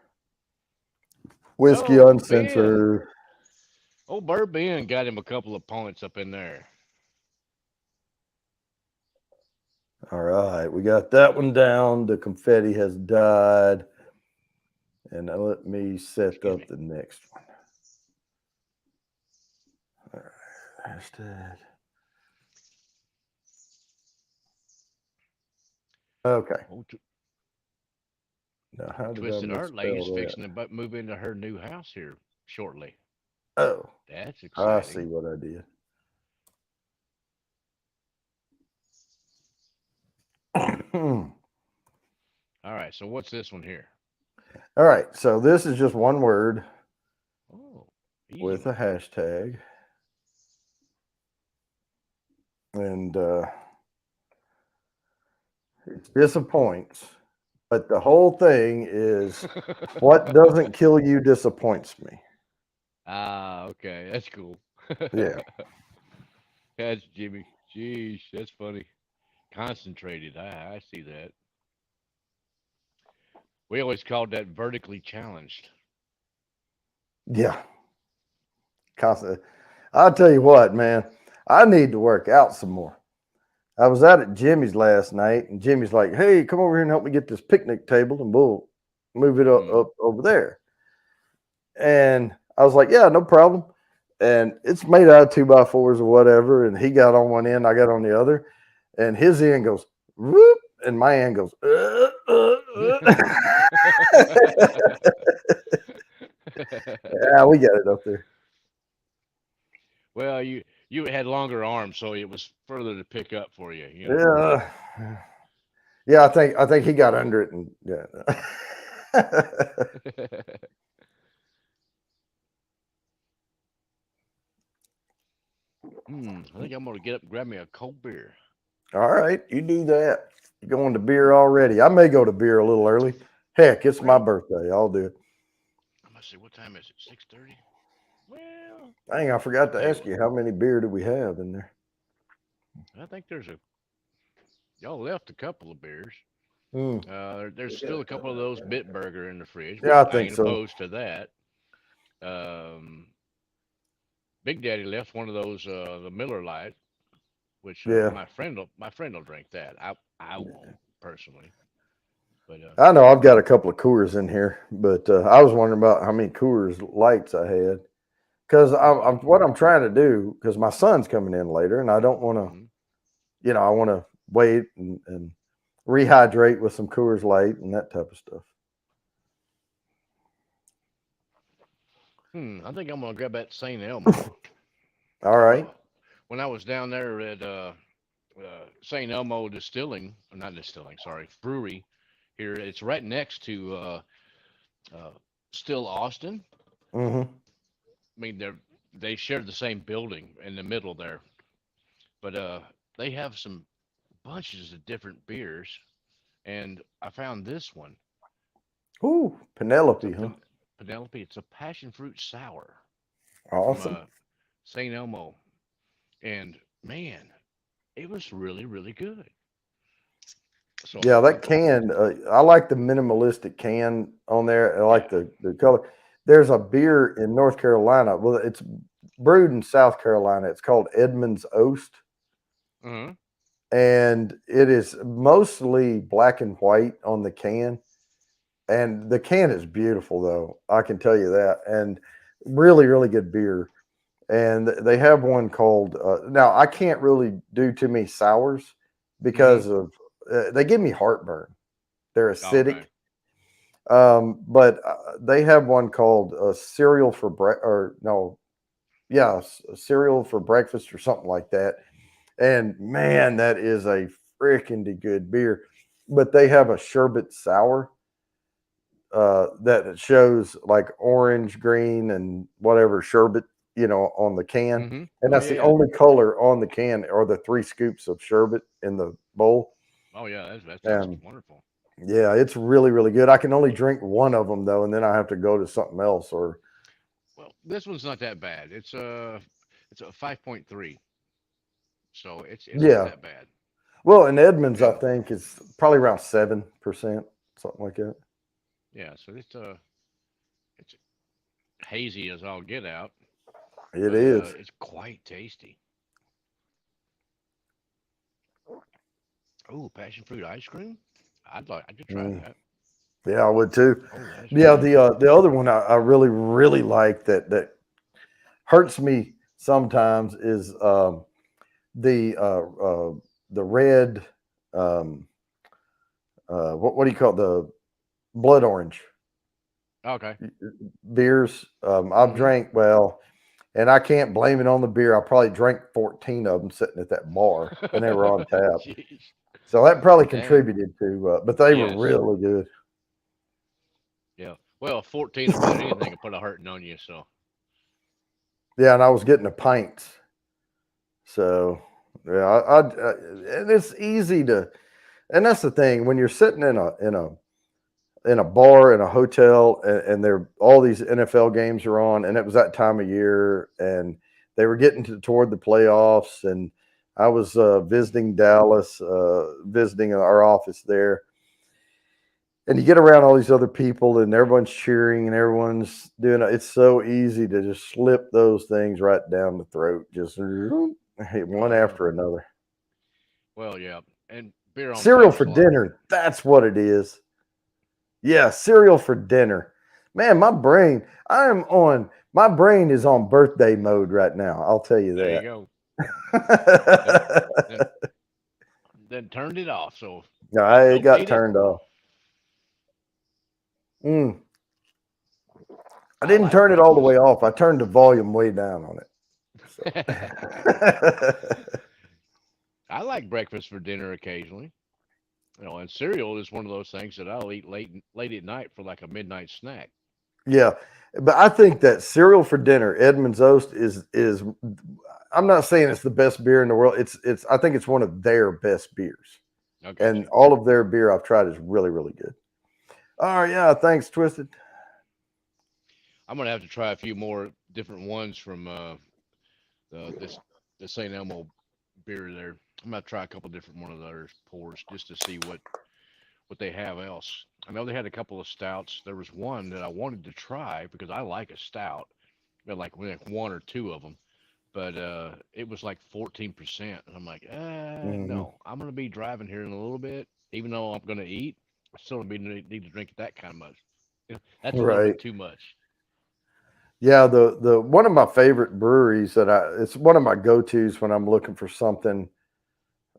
Whiskey Oh, Uncensored. Ben. Old Bird Ben got him a couple of points up in there. All right, we got that one down. The confetti has died. And now let me set up the next one. All right, hashtag. Okay. Oh, Now, how did Twisted I Art Lady's misspell that? fixing to move into her new house here shortly. Oh, That's I exciting. see what I did. All right, so what's this one here? All right, so this is just one word Oh, with a hashtag. And it disappoints. But the whole thing is what doesn't kill you disappoints me. Ah, okay. That's cool. Yeah. That's Jimmy. Jeez, that's funny. Concentrated. I see that. We always called that vertically challenged. Yeah. Constant. I'll tell you what, man, I need to work out some more. I was out at Jimmy's last night, and Jimmy's like, hey, come over here and help me get this picnic table, and we'll move it up over there. And I was like, yeah, no problem. And it's made out of 2x4s or whatever. And he got on one end, I got on the other. And his end goes, whoop, and my end goes, yeah, we got it up there. Well, you had longer arms, so it was further to pick up for you. You know? Yeah. I think he got under it, and yeah. I think I'm gonna get up and grab me a cold beer. All right, you do that. You're going to beer already. I may go to beer a little early. Heck, it's my birthday. I'll do it. I'm gonna see, what time is it? 6:30. Well, Dang, I forgot to tell you ask you how many beer do we have in there? I think y'all left a couple of beers. There's still a couple of those Bitburger in the fridge. Yeah, I But think ain't so. opposed to that. Big Daddy left one of those the Miller Lite, which Yeah. my friend will drink that. I won't personally. But I know I've got a couple of Coors in here, but I was wondering about how many Coors Lights I had. Because what I'm trying to do, because my son's coming in later, and I don't want to, I want to wait and rehydrate with some Coors Light and that type of stuff. I think I'm gonna grab that St. Elmo. All right. When I was down there at St. Elmo Distilling, or not distilling, sorry, brewery here, it's right next to Still Austin. Mm-hmm. I mean, they share the same building in the middle there, but they have some bunches of different beers, and I found this one. Ooh, Penelope, huh? Penelope. It's a passion fruit sour. Awesome. From St. Elmo, and man, it was really really good. So Yeah, that can. I like the minimalistic can on there. I like the color. There's a beer in North Carolina. Well, it's brewed in South Carolina. It's called Edmund's Oast. And it is mostly black and white on the can. And the can is beautiful, though. I can tell you that. And really, really good beer. And they have one called, now I can't really do too many sours because of, they give me heartburn. They're acidic. Okay. But they have one called cereal for cereal for breakfast or something like that. And man, that is a freaking good beer. But they have a sherbet sour. that it shows like orange, green, and whatever sherbet, on the can. Mm-hmm. And that's the only color on the can are the 3 scoops of sherbet in the bowl. Oh yeah, that's wonderful. Yeah, it's really, really good. I can only drink one of them though, and then I have to go to something else. Or Well, this one's not that bad. It's a 5.3, so it's not yeah. that bad. Well, in Edmonds, I Yeah. think it's probably around 7%, something like that. Yeah, so it's hazy as all get out, It but is. it's quite tasty. Oh, passion fruit ice cream. I could try Mm. that. Yeah, I would too. Oh, that's Yeah, good. the other one I really, really like that hurts me sometimes is the red um, what do you call it? The blood orange Okay. beers. I've Mm-hmm. drank and I can't blame it on the beer. I probably drank 14 of them sitting at that bar, and they were on tap. Jeez. So that probably Dang. contributed to, but they were Yes. really good. Yeah. Well, 14 about anything can put a hurting on you. So. Yeah, and I was getting a pint. So yeah, and it's easy to, and that's the thing when you're sitting in a bar in a hotel and there all these NFL games are on, and it was that time of year, and they were getting toward the playoffs, and I was visiting Dallas, visiting our office there. And you get around all these other people and everyone's cheering and everyone's doing it. It's so easy to just slip those things right down the throat, just one after another. Well, yeah, and beer on Cereal tap's for a lot. dinner. That's what it is. Yeah, cereal for dinner. Man, my brain is on birthday mode right now. I'll tell you There you that. go. Then, then, then turned it off. So No, it don't got need it. turned off. I I didn't like turn it all the way breakfast. off. I turned the volume way down on it. I like breakfast for dinner occasionally. And cereal is one of those things that I'll eat late at night for like a midnight snack. Yeah, but I think that cereal for dinner, Edmund's Oast is. I'm not saying it's the best beer in the world. It's. I think it's one of their best beers, Okay. and all of their beer I've tried is really, really good. All right, yeah, thanks, Twisted. I'm gonna have to try a few more different ones from the St. Elmo beer there. I'm gonna try a couple different one of those pours just to see what they have else. I know they had a couple of stouts. There was one that I wanted to try because I like a stout. Got like one or two of them, but it was like 14%, and I'm like, no, I'm gonna be driving here in a little bit. Even though I'm gonna eat, I still don't need to drink it that kind of much. That's a little Right. bit too much. Yeah, the one of my favorite breweries it's one of my go-tos when I'm looking for something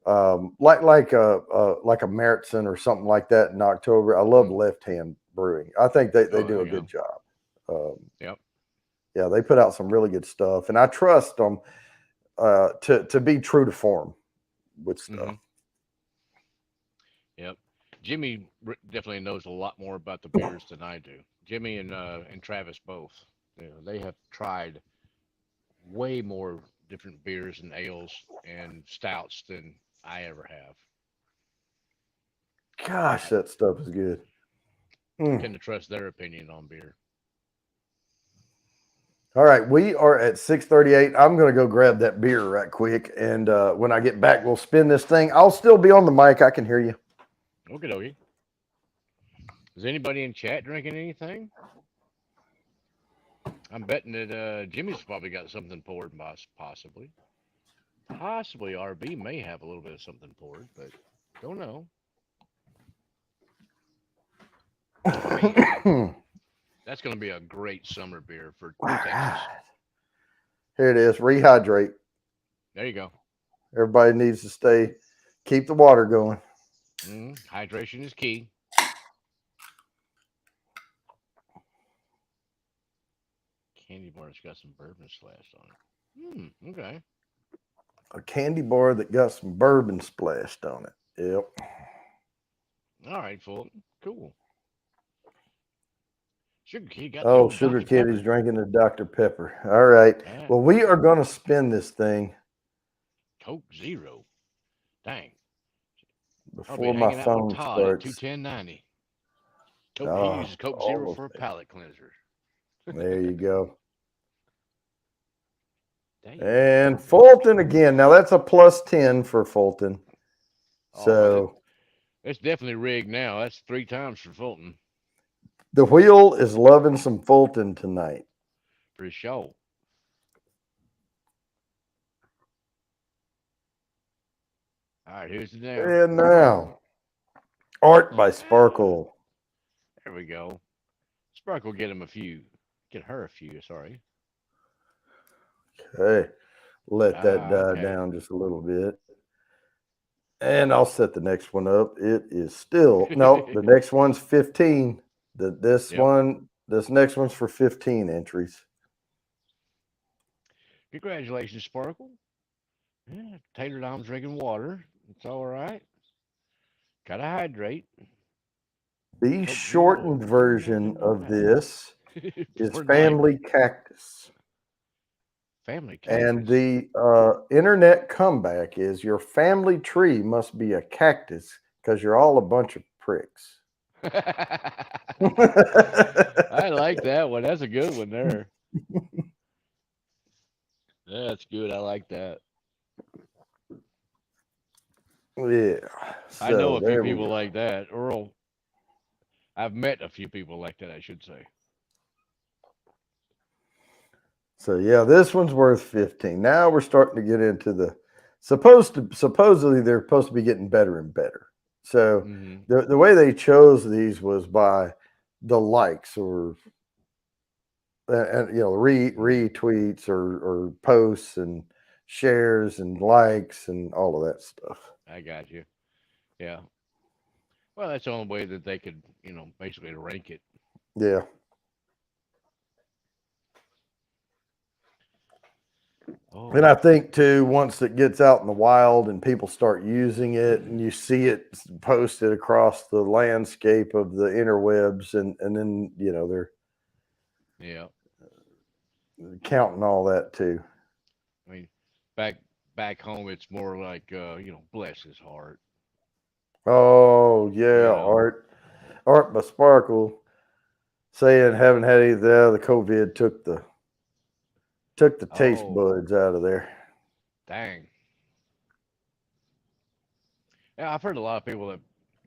like a Meritzen or something like that in October. I love Left Hand Brewing. I think they Oh, do there a you good go. job. Yep. Yeah, they put out some really good stuff, and I trust them to be true to form with stuff. Mm-hmm. Yep. Jimmy definitely knows a lot more about the beers than I do. Jimmy and Travis both. They have tried way more different beers and ales and stouts than I ever have. Gosh, that stuff is good. I tend to trust their opinion on beer. All right, we are at 6:38. I'm going to go grab that beer right quick, and when I get back, we'll spin this thing. I'll still be on the mic. I can hear you. Okay, dokie. Is anybody in chat drinking anything? I'm betting that Jimmy's probably got something poured, possibly. Possibly RB may have a little bit of something poured, but don't know. Man, that's going to be a great summer beer for Texas. Here it is. Rehydrate. There you go. Everybody needs to keep the water going. Hydration is key. Candy bar's got some bourbon splashed on it. Okay. A candy bar that got some bourbon splashed on it. Yep. All right, Fulton. Cool. Sugar Kid got the Oh, old Sugar Dr. Kid is Pepper. drinking the Dr. Pepper. All right. Yeah. Well, we are going to spin this thing Coke Zero. Dang. I'll be before my hanging out with phone Todd at starts. 21090. Coke, he Oh, uses Coke Zero almost for a there. palate cleanser. There you go. Dang. And Fulton again. Now that's a +10 for Fulton. Oh, So it's definitely rigged now. That's 3 times for Fulton, the wheel is loving some Fulton tonight. for sure. All right, here's the now. And now, Art by Sparkle. There we go. Sparkle get him a few. Get her a few, sorry. Okay. Let that die Okay. down just a little bit. And I'll set the next one up. It is still, no, the next one's 15. This next one's for 15 entries. Congratulations, Sparkle. Yeah, Taylor Dom's drinking water. It's all right. Gotta hydrate. The Coke shortened Zero, version of this is For life. Family Cactus. Family And cactus. the internet comeback is your family tree must be a cactus because you're all a bunch of pricks. I like that one. That's a good one there. That's good. I like that. Yeah. I know So a few there we people go. like that. Earl, I've met a few people like that, I should say. So yeah, this one's worth 15. Now we're starting to get into the supposedly they're supposed to be getting better and better. So Hmm. the way they chose these was by the likes or and retweets or posts and shares and likes and all of that stuff. I got you. Yeah. Well, that's the only way that they could, basically rank it. Yeah. Oh, And I think too, once it gets out in the wild and people start using it and you see it posted across the landscape of the interwebs and then, they're yeah. counting all that too. I mean, back home, it's more like, bless his heart. Oh yeah, You know. Art by Sparkle saying haven't had any the COVID took the taste Oh, buds out of there. dang. Yeah, I've heard a lot of people that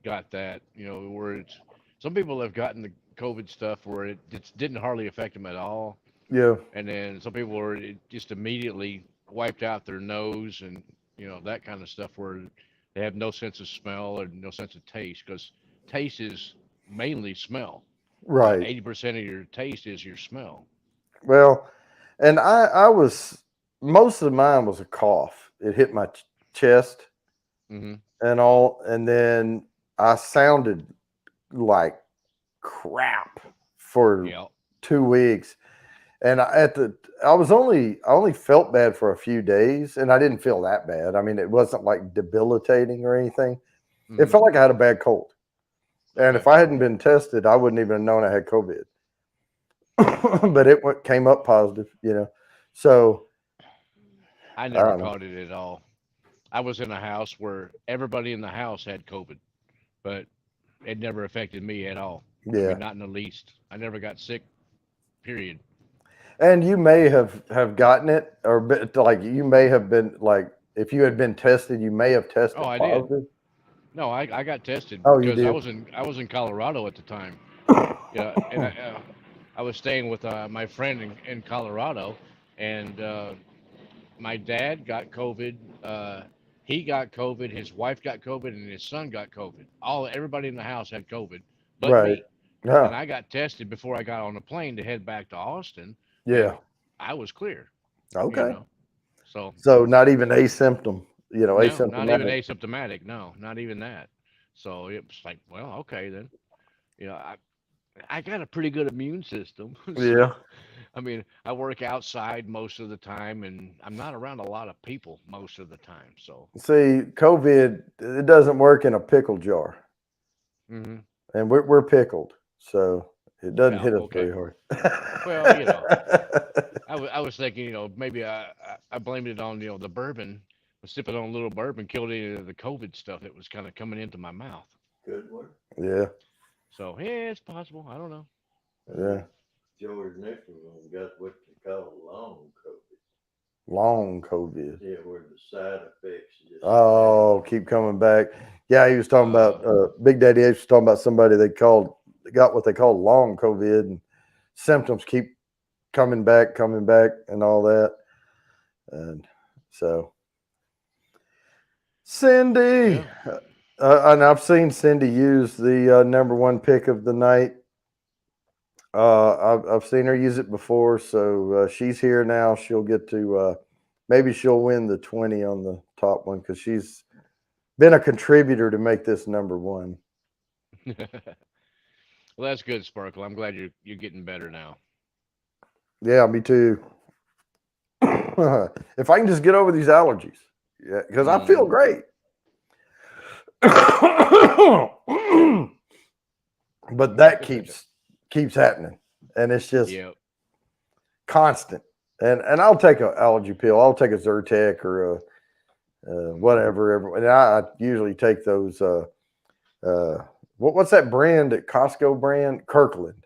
got that, where it's some people have gotten the COVID stuff where it just didn't hardly affect them at all. Yeah, And then some people were it just immediately wiped out their nose and, that kind of stuff where they have no sense of smell or no sense of taste because taste is mainly smell. right. 80% of your taste is your smell. Well, and I was most of mine was a cough. It hit my chest Hmm. and all, and then I sounded like crap for Yeah. 2 weeks. And I only felt bad for a few days, and I didn't feel that bad. I mean, it wasn't like debilitating or anything. It Hmm. felt like I had a bad cold. And Okay. if I hadn't been tested, I wouldn't even have known I had COVID. But it came up positive. So I I never don't know. caught it at all. I was in a house where everybody in the house had COVID, but it never affected me at all. I Yeah. mean, not in the least. I never got sick, period. And you may have gotten it, or like you may have been like if you had been tested, you may have Oh, tested I did. positive. No, I got tested Oh, you because I did. was in Colorado at the time. Yeah, and I was staying with my friend in Colorado, and my dad got COVID. He got COVID. His wife got COVID, and his son got COVID. Everybody in the house had COVID, but Right. me. And Yeah. I got tested before I got on the plane to head back to Austin, Yeah. and I was clear. You Okay. know, so So not even no, not even asymptomatic. asymptomatic. No, not even that. So it was like, well, okay then. You know, I got a pretty good immune system, Yeah. so I mean, I work outside most of the time, and I'm not around a lot of people most of the time. So, See, COVID, it doesn't work in a pickle jar, hmm and we're pickled. So It doesn't Yeah, hit us okay. very hard. Well, I was thinking, maybe I blamed it on, the bourbon. Was sipping on a little bourbon, killed any of the COVID stuff that was kind of coming into my mouth. Good one. Yeah, So yeah, it's possible. I don't know. yeah. George Nixon got what they call long COVID. Long COVID. Yeah, where the side effects just Oh, keep coming back. Yeah, he was talking about Uh, Big Daddy H was talking about somebody they got what they call long COVID, and symptoms keep coming back, and all that. And so, Cindy, well, and I've seen Cindy use the number one pick of the night. I've seen her use it before, so she's here now. She'll get to maybe she'll win the 20 on the top one because she's been a contributor to make this number one. well, that's good, Sparkle. I'm glad you're getting better now. Yeah, me too. If I can just get over these allergies, yeah, because I feel Mm, great. But that keeps happening, and it's just yep. constant. And I'll take an allergy pill. I'll take a Zyrtec or a whatever. And I usually take those. What's that brand at Costco brand? Kirkland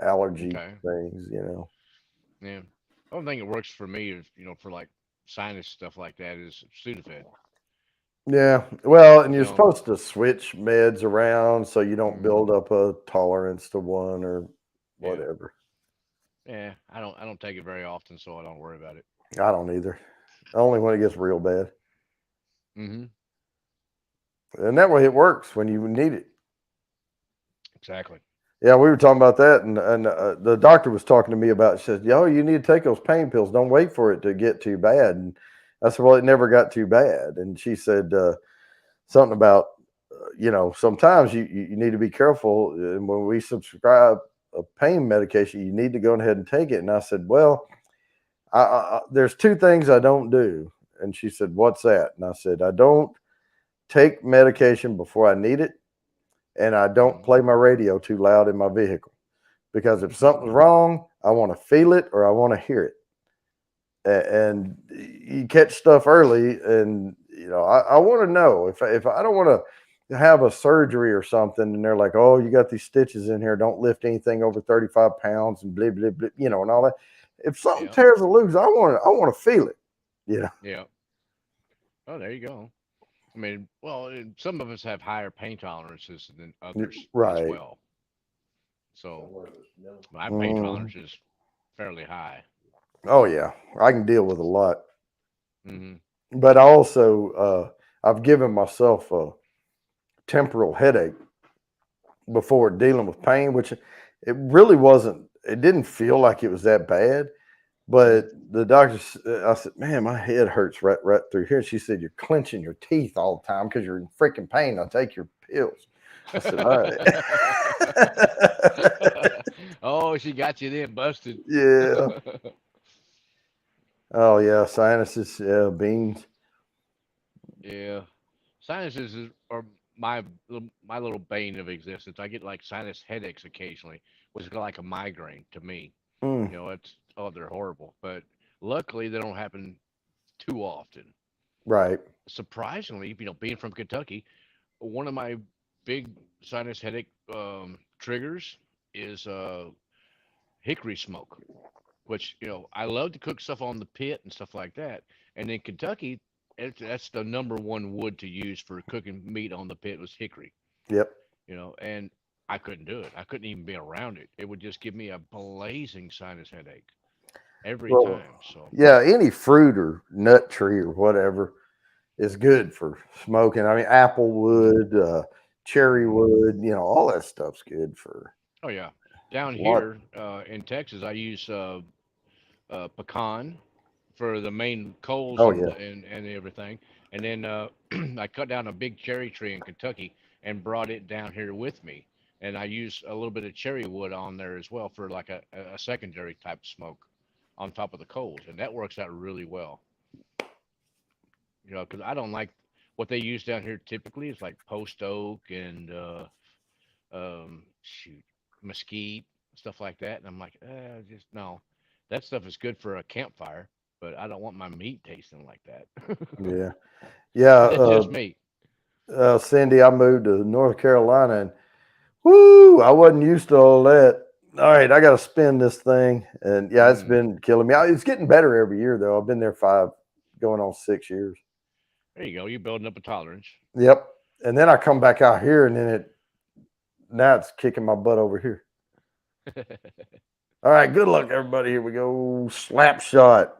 allergy Okay. things. Yeah. The only thing that works for me is, for like sinus stuff like that is Sudafed. Yeah. Well, and That's you're the only. supposed to switch meds around so you don't Mm, build up a tolerance to one or yeah. whatever. Yeah. I don't take it very often, so I don't worry about it. I don't either. Only when it gets real bad. Mm-hmm. And that way it works when you need it. Exactly. Yeah, we were talking about that, and the doctor was talking to me about. She said, "Yo, you need to take those pain pills. Don't wait for it to get too bad." And I said, "Well, it never got too bad." And she said something about, sometimes you need to be careful. And when we subscribe a pain medication, you need to go ahead and take it. And I said, "Well, there's two things I don't do." And she said, "What's that?" And I said, "I don't take medication before I need it, and I don't Mm. play my radio too loud in my vehicle. Because if something's wrong, I want to feel it or I want to hear it. And you catch stuff early, and I want to know if I don't want to have a surgery or something, and they're like, "Oh, you got these stitches in here. Don't lift anything over 35 pounds," and blah blah blah, and all that. If something Yeah. tears loose, I want to feel it. Yeah, Yeah. Oh, there you go. I mean, well, some of us have higher pain tolerances than others as right. well. So some of us know. my pain Mm. tolerance is fairly high. Oh yeah, I can deal with a lot, Hmm. but I also I've given myself a temporal headache before dealing with pain, which it really wasn't. It didn't feel like it was that bad, Hmm. but the doctor, I said, "Man, my head hurts right through here." She said, "You're clenching your teeth all the time because you're in freaking pain. I'll take your pills." I said, "All right." Oh, she got you then, busted. Yeah. Oh yeah, sinuses. Yeah, beans. Yeah, are my little bane of existence. I get like sinus headaches occasionally, which is like a migraine to me. Mm, They're horrible, but luckily they don't happen too often. right. Surprisingly, being from Kentucky, one of my big sinus headache triggers is hickory smoke, which I love to cook stuff on the pit and stuff like that. And in Kentucky, that's the number one wood to use for cooking meat on the pit was hickory. Yep. And I couldn't do it. I couldn't even be around it. It would just give me a blazing sinus headache every Well, time. So yeah. Any fruit or nut tree or whatever is good for smoking. I mean, apple mhm, wood, cherry mhm. wood, all that stuff's good for Oh yeah, down a lot. here in Texas, I use pecan for the main coals Oh and yeah. and everything. And then I cut down a big cherry tree in Kentucky and brought it down here with me. And I use a little bit of cherry wood on there as well for like a secondary type of smoke on top of the coals, and that works out really well. Because I don't like what they use down here typically is like post oak and shoot mesquite. stuff like that. And I'm like, just no. That stuff is good for a campfire, but I don't want my meat tasting like that. Yeah. Yeah. That's just me. Cindy, I moved to North Carolina and whoo, I wasn't used to all that. All right, I got to spin this thing. And yeah, it's Mm, been killing me. It's getting better every year, though. I've been there going on 6 years. there you go. You're building up a tolerance. Yep. And then I come back out here and then now it's kicking my butt over here. All right, good luck, everybody. Here we go. Slap shot.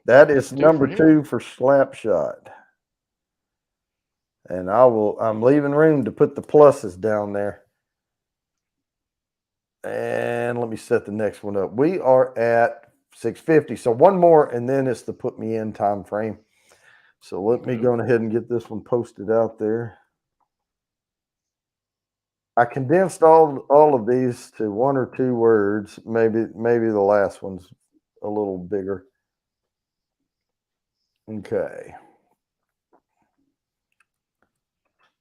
That is Two for number him. 2 for slap shot. And I'm leaving room to put the pluses down there. And let me set the next one up. We are at 650. So one more, and then it's the put me in time frame. So let me Okay. go ahead and get this one posted out there. I condensed all of these to 1 or 2 words. Maybe the last one's a little bigger. Okay.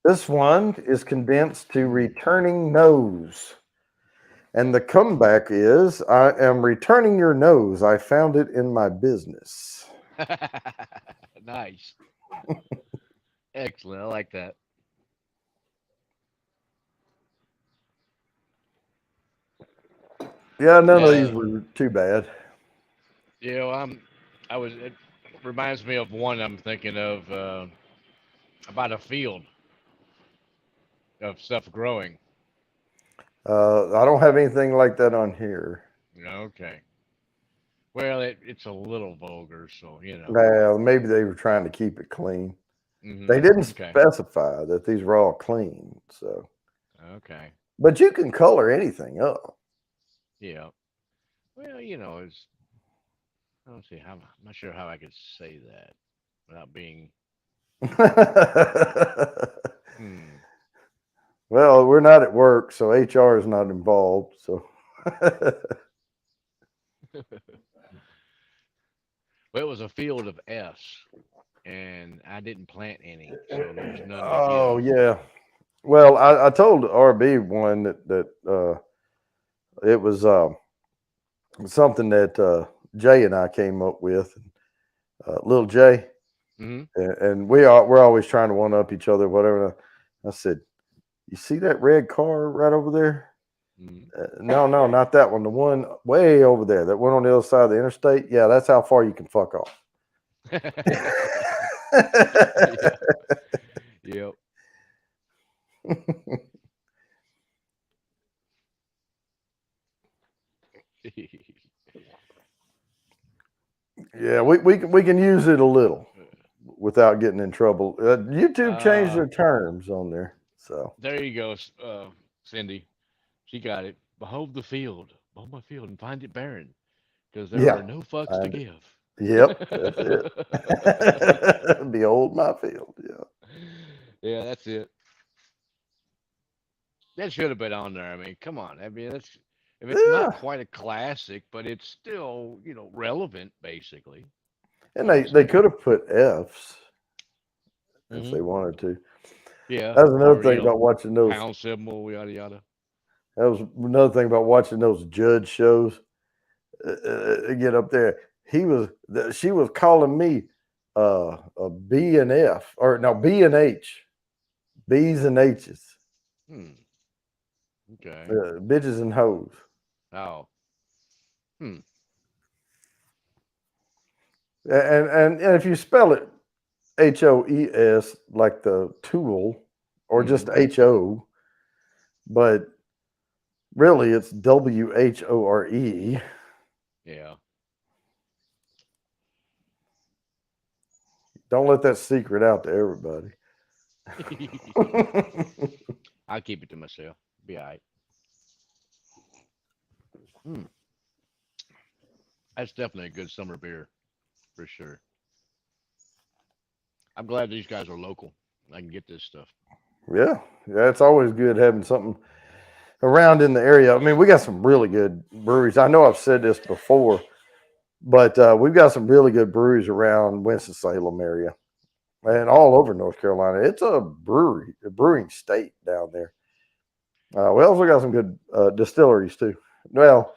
This one is condensed to returning nose. And the comeback is, I am returning your nose. I found it in my business. Nice. Excellent. I like that. Yeah, none of these Uh, were too bad. it reminds me of one I'm thinking of about a field of stuff growing. I don't have anything like that on here. Okay. Well, it's a little vulgar, so you know. Well, maybe they were trying to keep it clean. Hmm. They didn't Okay. specify that these were all clean. So, Okay. but you can color anything up. Yeah. Well, it's I don't see how I'm not sure how I could say that without being. Hmm. Well, we're not at work, so HR is not involved. So, Well, it was a field of S, and I didn't plant any, so there was none to oh give. yeah. Well, I told RB one that it was something that Jay and I came up with. Little Jay, Hmm. and we're always trying to one up each other, whatever. I said, "You see that red car right over there? Hmm. No, not that one. The one way over there, that one on the other side of the interstate. Yeah, that's how far you can fuck off." Yeah. Yep. Yeah, we can use it a little without getting in trouble. YouTube changed uh, their terms on there, so there you go, Cindy. She got it. Behold my field, and find it barren, because there yeah, are no fucks to and give. yep, that's it. Behold my field. Yeah. Yeah, that's it. That should have been on there. I mean, come on. I mean, that's if it's not Yeah, quite a classic, but it's still, relevant basically. and I would they say. could have put F's if Hmm. they wanted to. Yeah, That's another or thing about watching those. pound symbol, yada yada. That was another thing about watching those judge shows. Get up there. She was calling me a B and F, or no, B and H, B's and H's, Hmm. Okay. bitches and hoes. Oh. Hmm. And if you spell it HOES like the tool, or just Hmm. HO, but really it's WHORE. Yeah. Don't let that secret out to everybody. I'll keep it to myself. Be all right. Hmm. That's definitely a good summer beer for sure. I'm glad these guys are local. I can get this stuff. Yeah, it's always good having something around in the area. I mean, we got some really good breweries. I know I've said this before, but we've got some really good breweries around Winston-Salem area and all over North Carolina. It's a brewing state down there. We also got some good distilleries too. Well,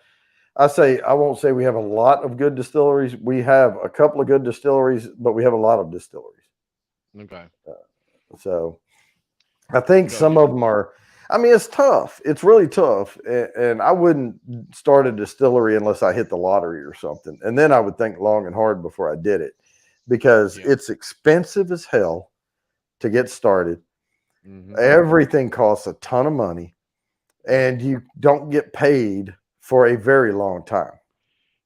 I won't say we have a lot of good distilleries. We have a couple of good distilleries, but we have a lot of distilleries. Okay. So I think So some you, of them are. I mean, it's tough. It's really tough, and I wouldn't start a distillery unless I hit the lottery or something, and then I would think long and hard before I did it, because yeah. it's expensive as hell to get started. Mm-hmm. Everything costs a ton of money, Yep. and you don't get paid for a very long time.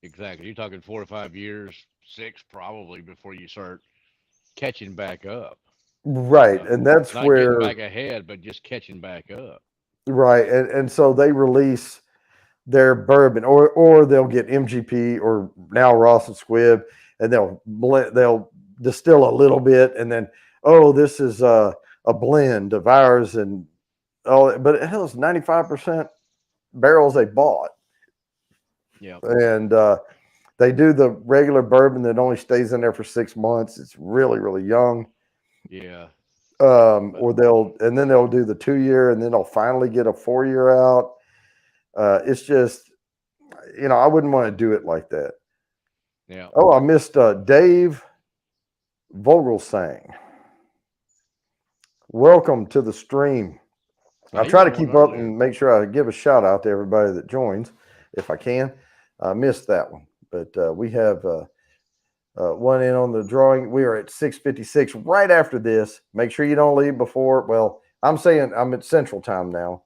Exactly. You're talking 4 or 5 years, 6 probably before you start catching back up. Right, Uh, and that's Not getting where back ahead, but just catching back up. right, and so they release their bourbon, or they'll get MGP or now Ross and Squibb, and they'll distill a little bit, and then this is a blend of ours, and but hell, it's 95% barrels they bought, Yep. and they do the regular bourbon that only stays in there for 6 months. It's really really young. Yeah. But Or they'll do the 2 year, and then they'll finally get a 4 year out. It's just, I wouldn't want to do it like that. yeah. Oh, I missed Dave Vogelsang. Welcome to the stream. How I you try to doing keep over up there? and make sure I give a shout out to everybody that joins if I can. I missed that one, but we have one in on the drawing. We are at 6:56 right after this. Make sure you don't leave before. Well, I'm saying I'm at Central Time now.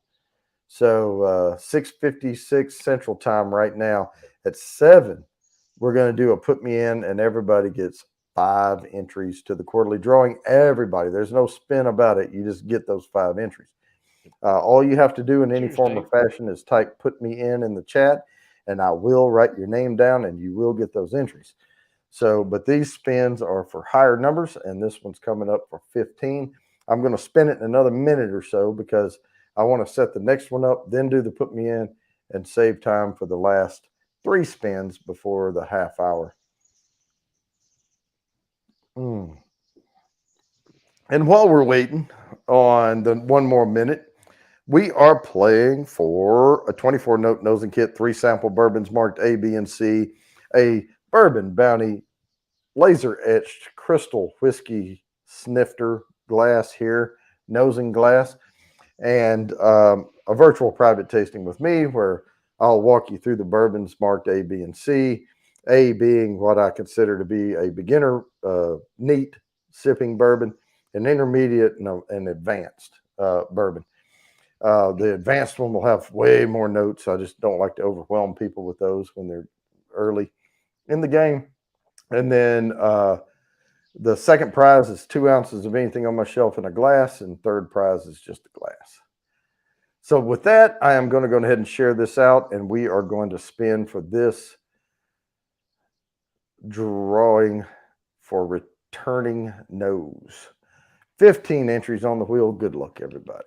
So 6:56 Central Time right now. At 7, we're going to do a put me in, and everybody gets 5 entries to the quarterly drawing. Everybody, there's no spin about it. You just get those 5 entries. All you have to do in any Cheers, form or Dave. fashion is type put me in the chat, and I will write your name down, and you will get those entries. So, but these spins are for higher numbers, and this one's coming up for 15. I'm going to spin it in another minute or so because I want to set the next one up, then do the put me in, and save time for the last 3 spins before the half hour. And while we're waiting on the one more minute, we are playing for a 24 note nosing kit, 3 sample bourbons marked A, B, and C, a bourbon bounty laser etched crystal whiskey snifter glass here, nosing glass, and a virtual private tasting with me where I'll walk you through the bourbons marked A, B, and C. A being what I consider to be a beginner, neat sipping bourbon, an intermediate, and an advanced bourbon. The advanced one will have way more notes. I just don't like to overwhelm people with those when they're early in the game. And then the second prize is 2 ounces of anything on my shelf in a glass, and third prize is just a glass. So with that, I am going to go ahead and share this out, and we are going to spin for this drawing for returning nose. 15 entries on the wheel. Good luck, everybody.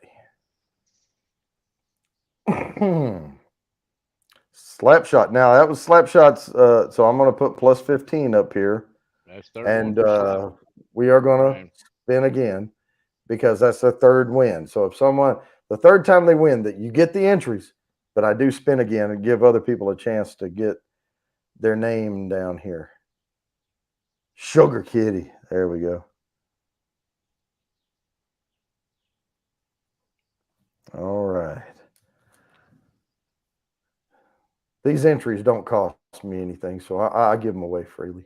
Slapshot. Now that was Slapshot's. So I'm going to put plus 15 up here, That's 31 and for slap, we are going to Brian. spin again because that's the third win. So if the third time they win, that you get the entries, but I do spin again and give other people a chance to get their name down here. Sugar Kitty. There we go. All right. These entries don't cost me anything, so I give them away freely.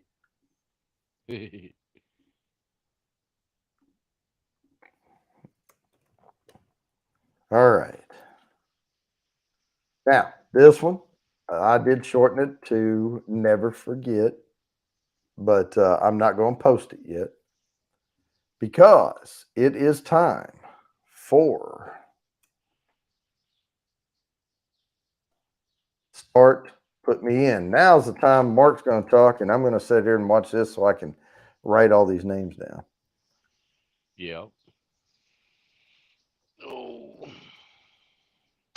All right. Now, this one, I did shorten it to never forget, but I'm not going to post it yet because it is time for start put me in. Now's the time Mark's going to talk, and I'm going to sit here and watch this so I can write all these names down. Yep. Oh.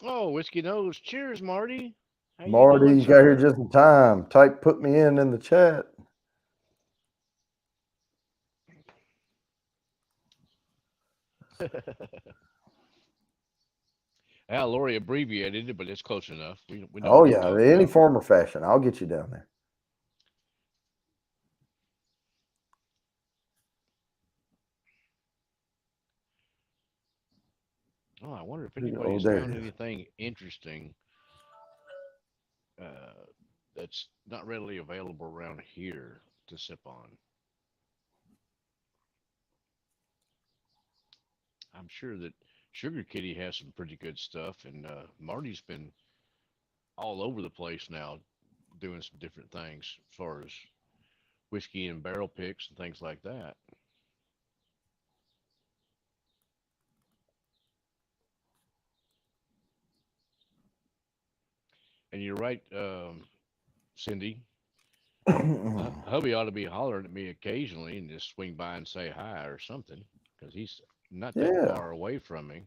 Oh, whiskey nose. Cheers, Marty. How you Marty, doing, you got here sir? just in time. Type put me in the chat. Yeah, Lori abbreviated it, but it's close enough. We know Oh what he's yeah, talking any about. form or fashion, I'll get you down there. Oh, I wonder if Oh, anybody's there it found is. anything interesting uh, that's not readily available around here to sip on. I'm sure that Sugar Kitty has some pretty good stuff, and Marty's been all over the place now doing some different things as far as whiskey and barrel picks and things like that. And you're right, Cindy. Hubby ought to be hollering at me occasionally and just swing by and say hi or something because he's not that Yeah. far away from me.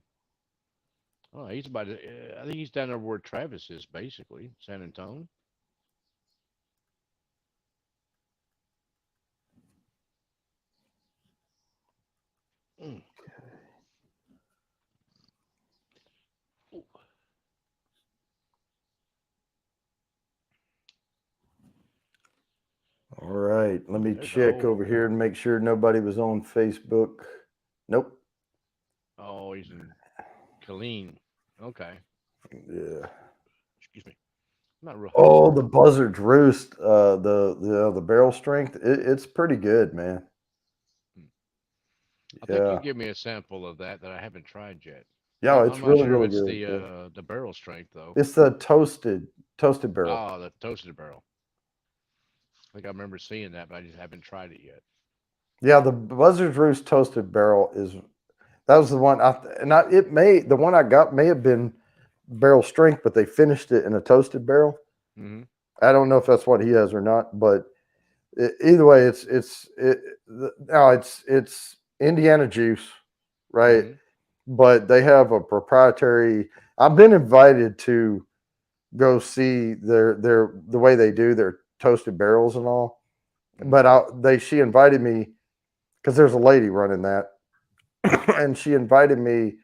Oh, he's about. I think he's down there where Travis is, basically, San Antonio. Mm. Ooh, All right, let me there's a check hole. over here and make sure nobody was on Facebook. Nope. Oh, he's in Killeen. Okay, Yeah. excuse me. I'm not real high, Oh, sir. the Buzzard's Roost, the barrel strength, it's pretty good, man. Hmm. I think you Yeah. give me a sample of that I haven't tried yet. Yeah, I'm it's not really, sure if really it's good. Yeah. the barrel strength though. It's the toasted barrel. Oh, the toasted barrel. I think I remember seeing that, but I just haven't tried it yet. Yeah, the Buzzard's Roost toasted barrel is that was the one it may the one I got may have been barrel strength, but they finished it in a toasted barrel. Hmm. I don't know if that's what he has or not, but either way, now it's Indiana juice, right? Hmm. But they have a proprietary. I've been invited to go see their the way they do their toasted barrels and all, Hmm. but she invited me because there's a lady running that, and she invited me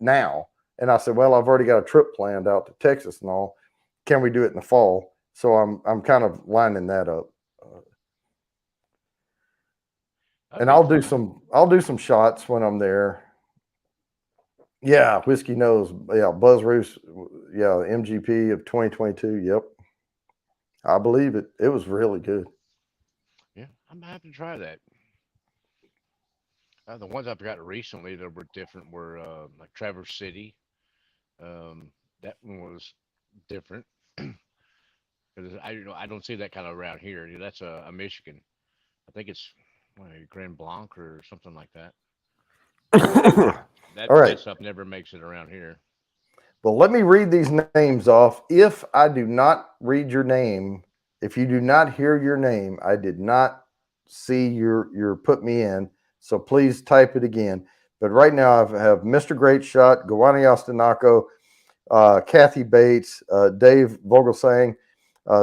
now, and I said, well, I've already got a trip planned out to Texas and all. Can we do it in the fall? So I'm kind of lining that up. Uh, That'd and be fun. I'll do some shots when I'm there. Yeah, whiskey knows. Yeah, Buzz Roos. Yeah, MGP of 2022. Yep, I believe it. It was really good. Yeah, I'm gonna have to try that. The ones I've got recently that were different were like Traverse City. Um, that one was different because I don't see that kind of around here. That's a Michigan. I think it's what, a Grand Blanc or something like that. All That right. stuff never makes it around here. Well, let me read these names off. If I do not read your name, if you do not hear your name, I did not see your put me in. So please type it again. But right now I have Mr. Great Shot, Gawani Ostinaco, Kathy Bates, Dave Vogelsang,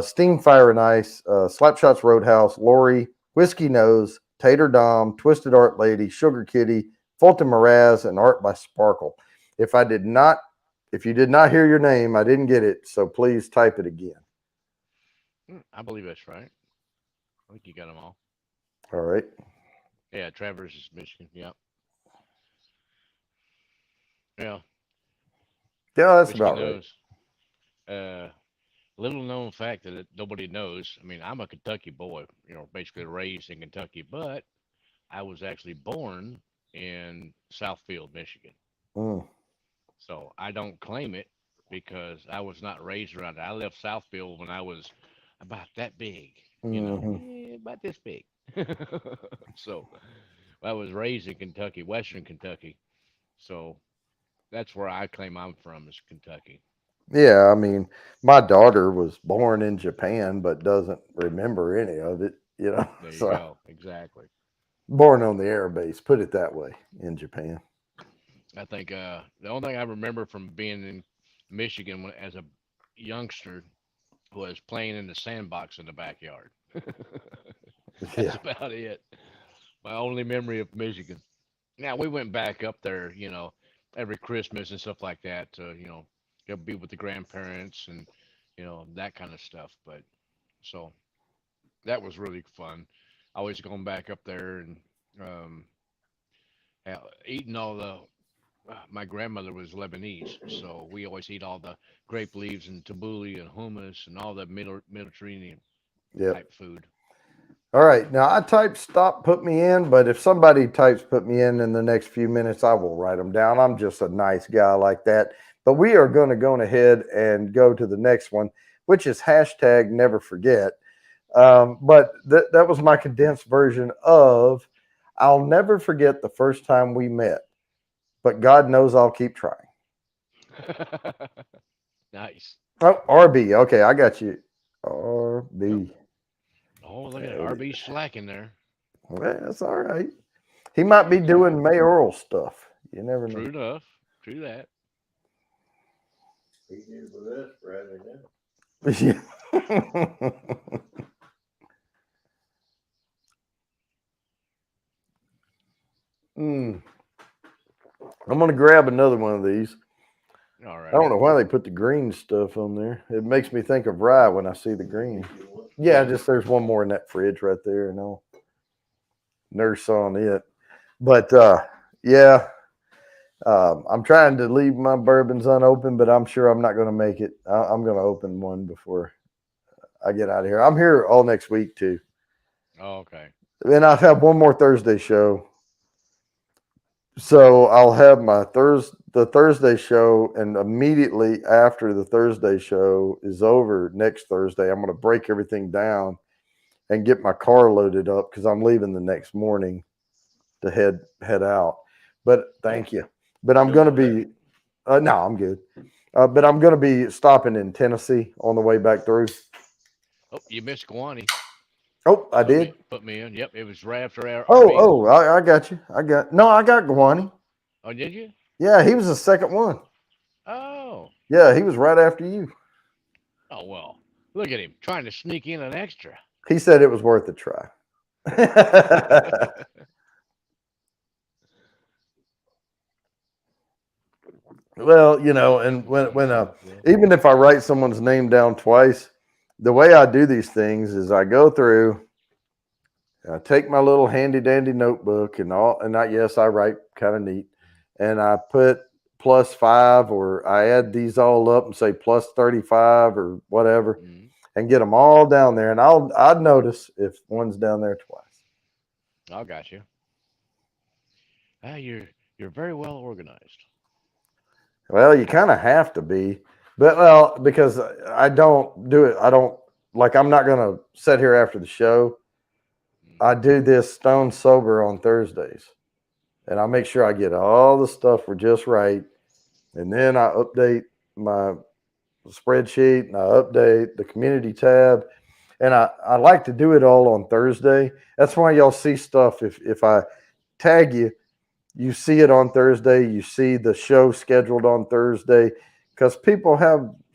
Steam Fire and Ice, Slapshots Roadhouse, Lori, Whiskey Nose, Tater Dom, Twisted Art Lady, Sugar Kitty, Fulton Mraz, and Art by Sparkle. If I did not, if you did not hear your name, I didn't get it. So please type it again. I believe that's right. I think you got them all. All right. Yeah, Traverse is Michigan. Yep. Yeah, Yeah, that's whiskey about right. knows. Uh, little known fact that nobody knows. I mean, I'm a Kentucky boy. Basically raised in Kentucky, but I was actually born in Southfield, Michigan. Mm, So I don't claim it because I was not raised around it. I left Southfield when I was about that big, hmm about this big. So I was raised in Kentucky, Western Kentucky. So that's where I claim I'm from is Kentucky. Yeah, I mean, my daughter was born in Japan, but doesn't remember any of it. There you So go. Exactly. born on the air base, put it that way, in Japan. I think the only thing I remember from being in Michigan as a youngster was playing in the sandbox in the backyard. That's Yeah. about it. My only memory of Michigan. Now we went back up there, every Christmas and stuff like that to, go be with the grandparents and that kind of stuff. But so that was really fun. I always going back up there and um, eating all the. My grandmother was Lebanese, so we always eat all the grape leaves and tabbouleh and hummus and all the Mediterranean Yep. type food. All right. Now I typed stop, put me in, but if somebody types put me in the next few minutes, I will write them down. I'm just a nice guy like that. But we are going to go ahead and go to the next one, which is hashtag never forget. But that was my condensed version of I'll never forget the first time we met, but God knows I'll keep trying. Nice. Oh, RB. Okay, I got you. RB. Oh, look at RB slacking there. Well, that's all right. He might be doing mayoral stuff. You never know. True enough. True that. He did with us, rather than. Yeah. I'm gonna grab another one of these. All I right. don't know why they put the green stuff on there. It makes me think of rye when I see the green. Yeah, just there's one more in that fridge right there, and I'll nurse on it. But yeah, I'm trying to leave my bourbons unopened, but I'm sure I'm not going to make it. I'm going to open one before I get out of here. I'm here all next week too. Oh, okay. Then I'll have one more Thursday show. So I'll have my the Thursday show, and immediately after the Thursday show is over next Thursday, I'm going to break everything down and get my car loaded up because I'm leaving the next morning to head out. But thank you. But I'm going to be no, I'm good. But I'm going to be stopping in Tennessee on the way back through. Oh, you missed Guani. Oh, I did. Put me in. Yep, it was right after our RB. Oh, I got you. I got Guani. Oh, did you? Yeah, he was the second one. Oh. Yeah, he was right after you. Oh well. Look at him trying to sneak in an extra. He said it was worth a try. Well, and when even if I write someone's name down twice, the way I do these things is I go through, I take my little handy dandy notebook and yes, I write kind of neat, and I put +5 or I add these all up and say +35 or whatever, and get them all down there, and I'd notice if one's down there twice. I got you. You're very well organized. Well, you kind of have to be, but because I don't do it. I don't like. I'm not gonna sit here after the show. I do this stone sober on Thursdays, and I make sure I get all the stuff for just right, and then I update my spreadsheet and I update the community tab, and I like to do it all on Thursday. That's why y'all see stuff if I tag you. You see it on Thursday. You see the show scheduled on Thursday because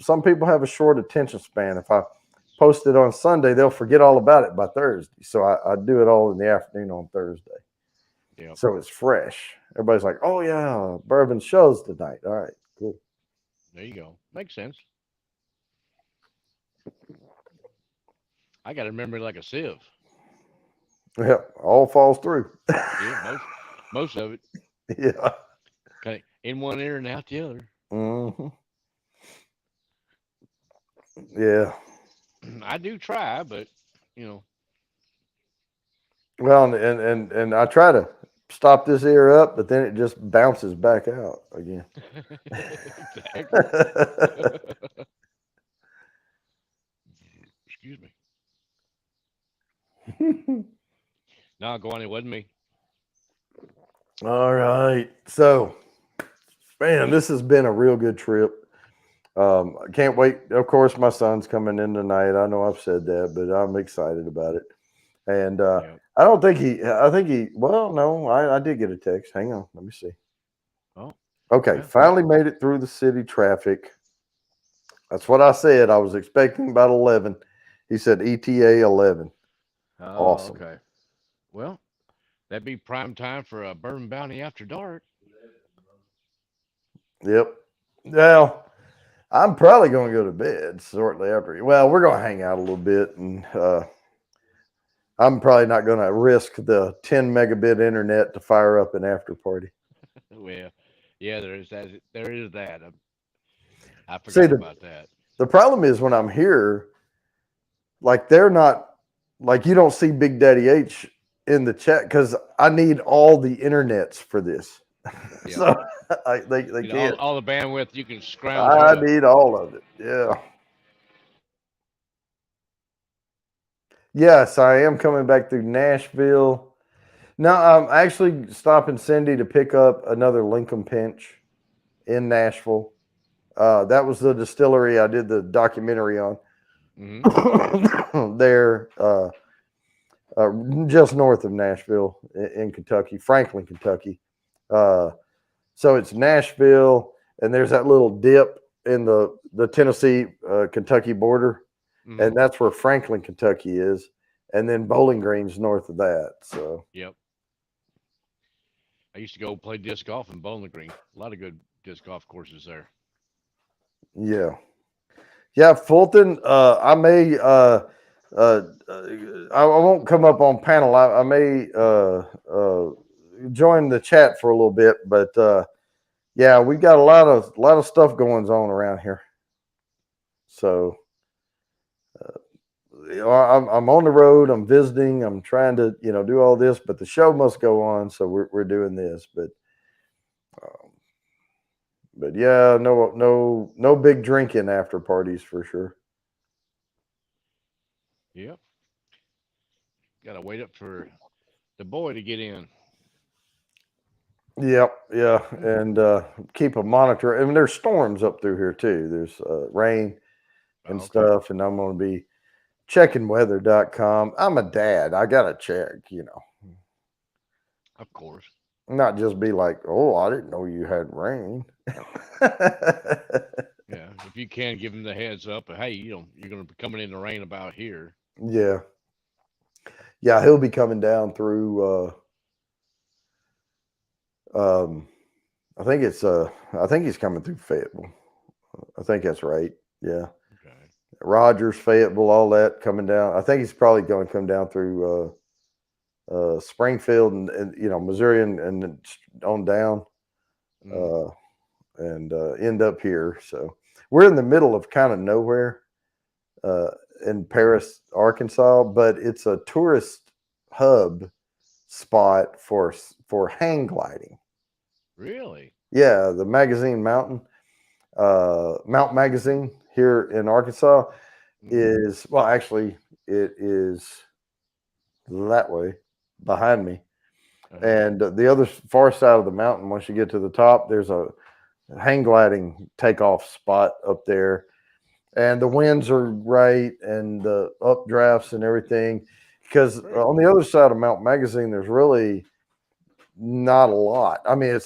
some people have a short attention span. If I post it on Sunday, they'll forget all about it by Thursday. So I do it all in the afternoon on Thursday. Yep. So it's fresh. Everybody's like, oh, yeah, bourbon shows tonight. All right, cool. There you go. Makes sense. I got to remember it like a sieve. Yeah, all falls through. Yeah, most of it. Yeah. Kind of in one ear and out the other. Mm-hmm. Yeah. I do try, but Well, and I try to stop this ear up, but then it just bounces back out again. Excuse me. No, Guani, it wasn't me. All right. So, man, this has been a real good trip. I can't wait. Of course, my son's coming in tonight. I know I've said that, but I'm excited about it. And Yep. I don't think well, no, I did get a text. Hang on. Let me see. Oh. Okay. Yeah. Finally made it through the city traffic. That's what I said. I was expecting about 11. He said ETA 11. Oh, Awesome. okay. Well, that'd be prime time for a Bourbon Bounty after dark. Yep. Well, I'm probably going to go to bed shortly after. Well, we're going to hang out a little bit, and I'm probably not going to risk the 10 megabit internet to fire up an after party. Well, yeah, there is that. There is that. I See, forgot about that. the problem is when I'm here, like they're not, like you don't see Big Daddy H in the chat because I need all the internets for this. Yeah. So they You know, can't. all the bandwidth you can scrounge I up. need all of it. Yeah. Yes, I am coming back through Nashville. No, I'm actually stopping Cindy to pick up another Lincoln Pinch in Nashville. That was the distillery I did the documentary on. Mm-hmm. There, just north of Nashville in Kentucky, Franklin, Kentucky. So it's Nashville, and there's that little dip in the Tennessee Kentucky border, Mm-hmm. and that's where Franklin, Kentucky is, and then Bowling Green's north of that. So Yep. I used to go play disc golf in Bowling Green. A lot of good disc golf courses there. yeah, Fulton. I may. I won't come up on panel. I may join the chat for a little bit, but yeah, we got a lot of stuff going on around here. So I'm on the road. I'm visiting. I'm trying to do all this, but the show must go on. So we're doing this, but yeah, no big drinking after parties for sure. Yep. Got to wait up for the boy to get in. Yep, yeah, and keep a monitor. I mean, there's storms up through here too. There's rain and stuff, and I'm going to be checking weather.com. I'm a dad. I got to check, Of course. Not just be like, oh, I didn't know you had rain. Yeah, if you can give him the heads up, hey, you're going to be coming in the rain about here. Yeah, he'll be coming down through. I think he's coming through Fayetteville. I think that's right. Yeah. Okay. Rogers, Fayetteville, all that coming down. I think he's probably going to come down through Springfield and Missouri and on down, and end up here. So we're in the middle of kind of nowhere in Paris, Arkansas, but it's a tourist hub spot for hang gliding. Really? Yeah, the Magazine Mountain, Mount Magazine here in Arkansas is, well, actually, it is that way behind me. And the other far side of the mountain, once you get to the top, there's a hang gliding takeoff spot up there. And the winds are right and the updrafts and everything. Because on the other side of Mount Magazine, there's really not a lot. I mean,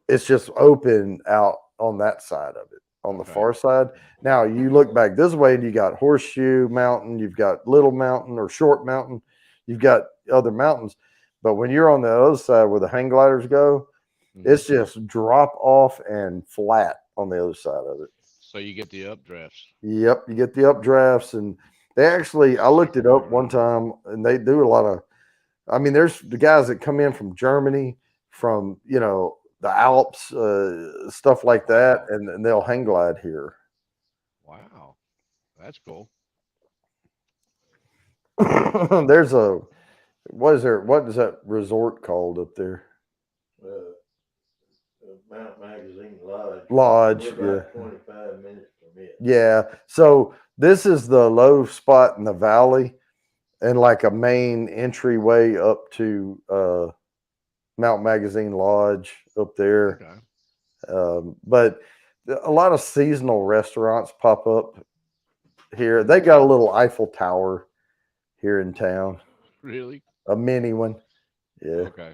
it's just open out on that side of it, on the far side. Now you look back this way and you got Horseshoe Mountain, you've got Little Mountain or Short Mountain, you've got other mountains. But when you're on the other side where the hang gliders go, it's just drop off and flat on the other side of it. So you get the updrafts. Yep, you get the updrafts, and they actually, I looked it up one time, and they do a lot of, I mean, there's the guys that come in from Germany, from the Alps, stuff like that, and they'll hang glide here. Wow, that's cool. There's what is that resort called up there? Mount Magazine Lodge. Lodge, We're about 25 minutes from it. Yeah. So this is the low spot in the valley, and like a main entryway up to Mount Magazine Lodge up there. Okay. But a lot of seasonal restaurants pop up here. They got a little Eiffel Tower here in town. Really? A mini one. Yeah. Okay.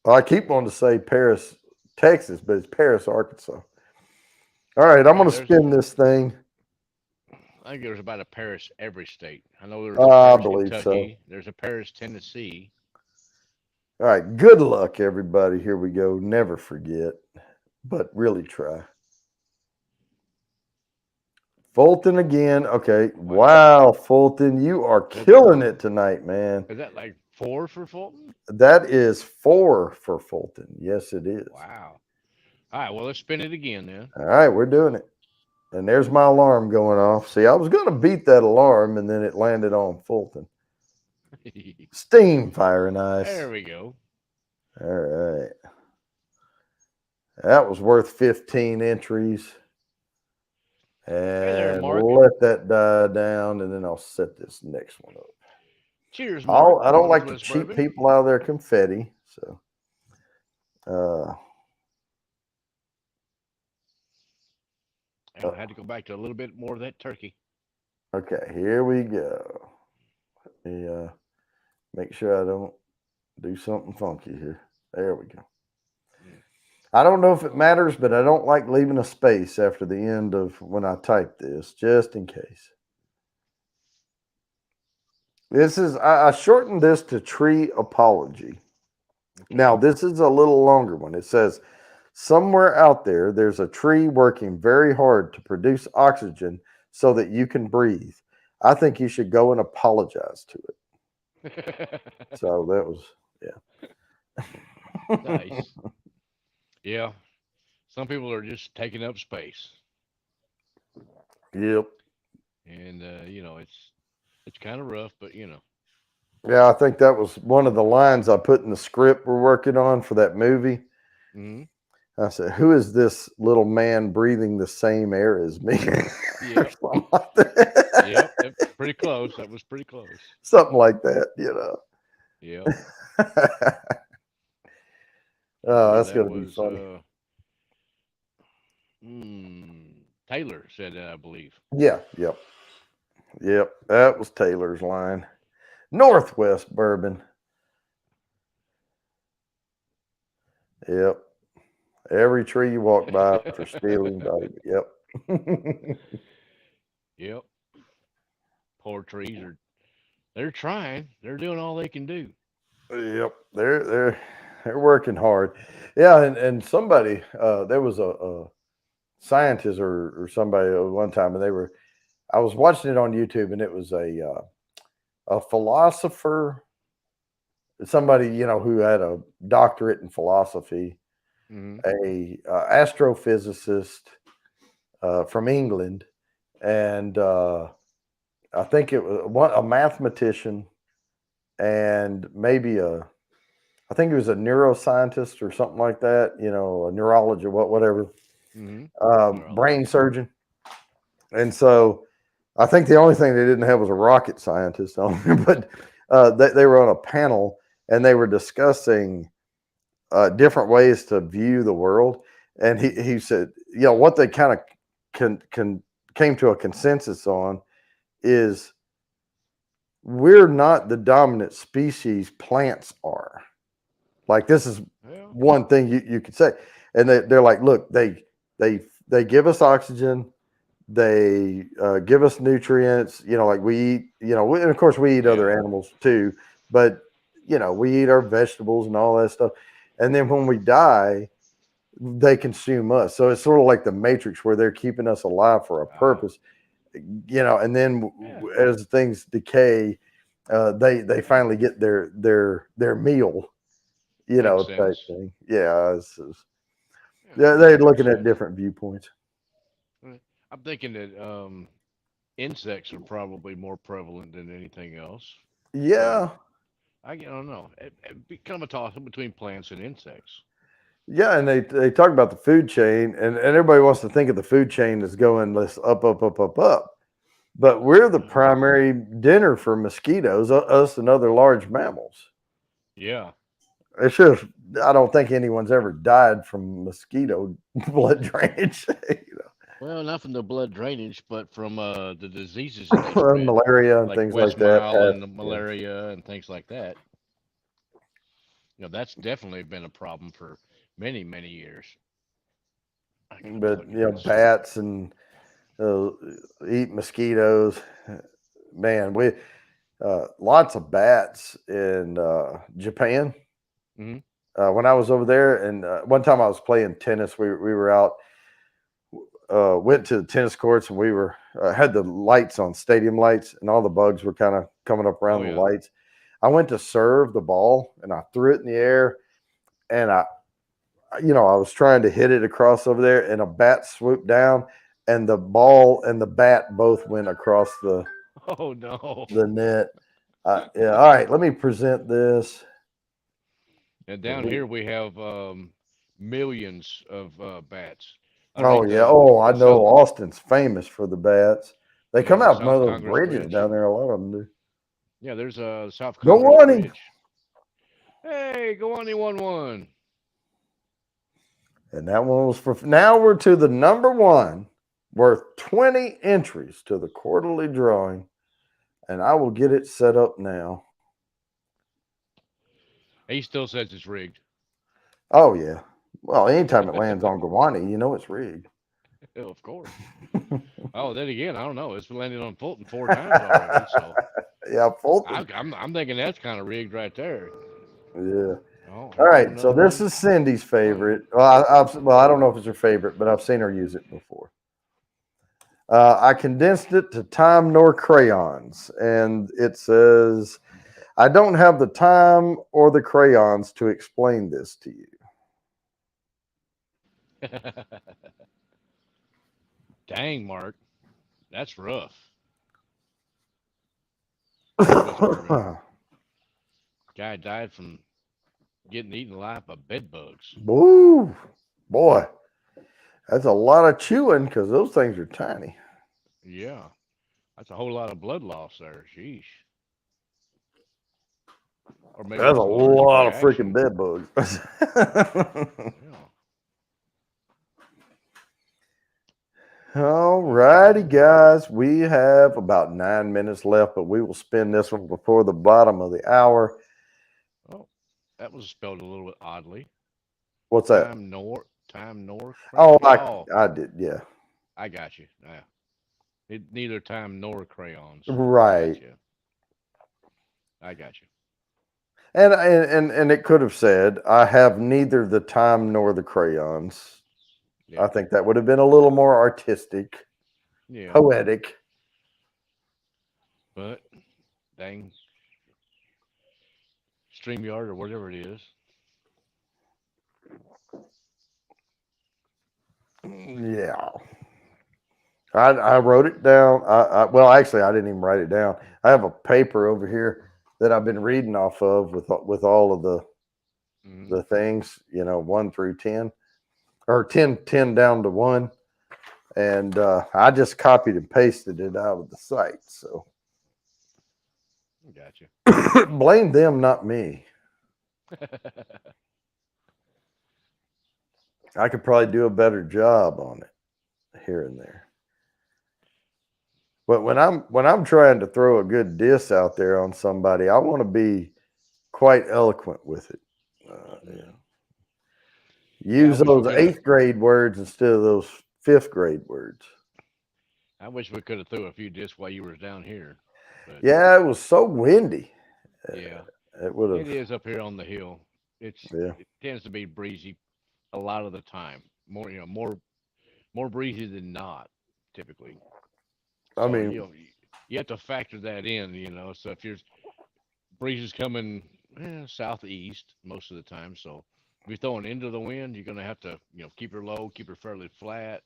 Well, I keep wanting to say Paris, Texas, but it's Paris, Arkansas. All right, I'm going to spin this thing. I think there's about a Paris every state. I know there's I a Paris, believe Kentucky. so. There's a Paris, Tennessee. All right, good luck, everybody. Here we go. Never forget. but really try. Fulton again. Okay. Wow, Fulton, you are killing it tonight, man. Is that like 4 for Fulton? That is 4 for Fulton. Yes, it is. Wow. All right, well, let's spin it again then. All right, we're doing it. And there's my alarm going off. See, I was going to beat that alarm, and then it landed on Fulton. Steam firing ice. There we go. All right. That was worth 15 entries. And Mark. let that die down, and then I'll set this next one up. Cheers, Mark. I don't like to Northwest cheat Bourbon. people out of their confetti. So, I had to go back to a little bit more of that turkey. okay, here we go. Let me make sure I don't do something funky here. There we go. I don't know if it matters, but I don't like leaving a space after the end of when I type this, just in case. This is, I shortened this to Tree Apology. Now, this is a little longer one. It says, somewhere out there, there's a tree working very hard to produce oxygen so that you can breathe. I think you should go and apologize to it. So that was, yeah. Nice. Yeah. Some people are just taking up space. Yep. And, it's kind of rough, but, Yeah, I think that was one of the lines I put in the script we're working on for that movie. Mm-hmm. I said, "Who is this little man breathing the same air as me?" Or something like that. Yep, pretty close. That was pretty close. Something like that, you know. Yeah. Oh, that's gonna be funny. Taylor said that, I believe. Yeah, yep. That was Taylor's line. Northwest Bourbon. Yep. Every tree you walk by for stealing, baby. Yep. Yep. Poor trees they're trying. They're doing all they can do. Yep. They're working hard. Yeah, and somebody there was a scientist or somebody one time, and I was watching it on YouTube, and it was a philosopher, somebody who had a doctorate in philosophy, a astrophysicist from England, and I think it was a mathematician, and maybe I think he was a neuroscientist or something like that. A neurologist, whatever, brain surgeon, and so. I think the only thing they didn't have was a rocket scientist on there, but they were on a panel and they were discussing different ways to view the world. And he said, what they kind of came to a consensus on is we're not the dominant species, plants are. Like, this is one thing you could say. And they're like, look, they give us oxygen. They give us nutrients, like we eat, and of course we eat other animals too, but we eat our vegetables and all that stuff. And then when we die, they consume us. So it's sort of like the Matrix, where they're keeping us alive for a purpose, and then as things decay, they finally get their meal, type thing. Yeah. They're looking at different viewpoints. I'm thinking that insects are probably more prevalent than anything else. Yeah. I don't know. It'd be kind of a toss up between plants and insects. Yeah, and they talk about the food chain, and everybody wants to think of the food chain as going this up, up, up, up, up. But we're the primary dinner for mosquitoes, us and other large mammals. Yeah. It's just, I don't think anyone's ever died from mosquito blood drainage. Well, not from the blood drainage, but from the diseases malaria and things like that. And malaria and things like that. That's definitely been a problem for many, many years. But bats and eat mosquitoes. Man, we lots of bats in Japan. when I was over there, and one time I was playing tennis. We were out, went to the tennis courts, and we were had the lights on, stadium lights, and all the bugs were kind of coming up around Oh, the yeah. lights. I went to serve the ball, and I threw it in the air, and I was trying to hit it across over there, and a bat swooped down, and the ball and the bat both went across Oh no. the net. Yeah, all right, let me present this. And down here we have millions of bats. I Oh think yeah. Oh, I the know South, Austin's famous for the bats. They yeah, come the out from South one of those Congress bridges Bridge. down there. A lot of them do. Yeah, there's a South Go Congress running. Bridge. Hey, go on, 1-1. And that one was for. Now we're to the number one, worth 20 entries to the quarterly drawing, and I will get it set up now. He still says it's rigged. Oh yeah. Well, anytime it lands on Gawani, you know it's rigged. Of course. Oh, then again, I don't know. It's landed on Fulton 4 times already, so Yeah, Fulton. I'm thinking that's kind of rigged right there. Yeah. Oh, All here come right. So another this one. is Cindy's One. favorite. Well, I don't know if it's her favorite, but I've seen her use it before. I condensed it to time nor crayons, and it says, "I don't have the time or the crayons to explain this to you." Dang, Mark, that's rough. Whisper. Guy died from getting eaten alive by bed bugs. Woo, boy, that's a lot of chewing because those things are tiny. Yeah, that's a whole lot of blood loss there. Sheesh. Or maybe That's it's a an allergic lot of freaking reaction. bed bugs. Yeah. All righty, guys. We have about 9 minutes left, but we will spend this one before the bottom of the hour. Oh, that was spelled a little bit oddly. What's that? Time nor Oh, crayon. Oh, I did. Yeah. I got you. Yeah. Neither time nor crayons. I got Right. you. I got you. And it could have said, "I have neither the time nor the crayons." I Yeah. think that would have been a little more artistic, Yeah. poetic. But dang, StreamYard or whatever it is. Yeah. I wrote it down. Well, actually, I didn't even write it down. I have a paper over here that I've been reading off of with all of Mhm. the things, 1 through 10, or 10 down to 1. And I just copied and pasted it out of the site. So Got you. blame them, not me. I could probably do a better job on it here and there. But when I'm trying to throw a good diss out there on somebody, I want to be quite eloquent with it. Mhm. Yeah, I Use wish we those could have. 8th grade words instead of those 5th grade words. I wish we could have threw a few discs while you were down here. But Yeah, it was so windy. yeah, It would it have. is up here on the hill. Yeah. It tends to be breezy a lot of the time. More breezy than not, typically. I So mean, you have to factor that in. So if your breeze is coming southeast most of the time, so if you're throwing into the wind, you're gonna have to keep her low, keep her fairly flat.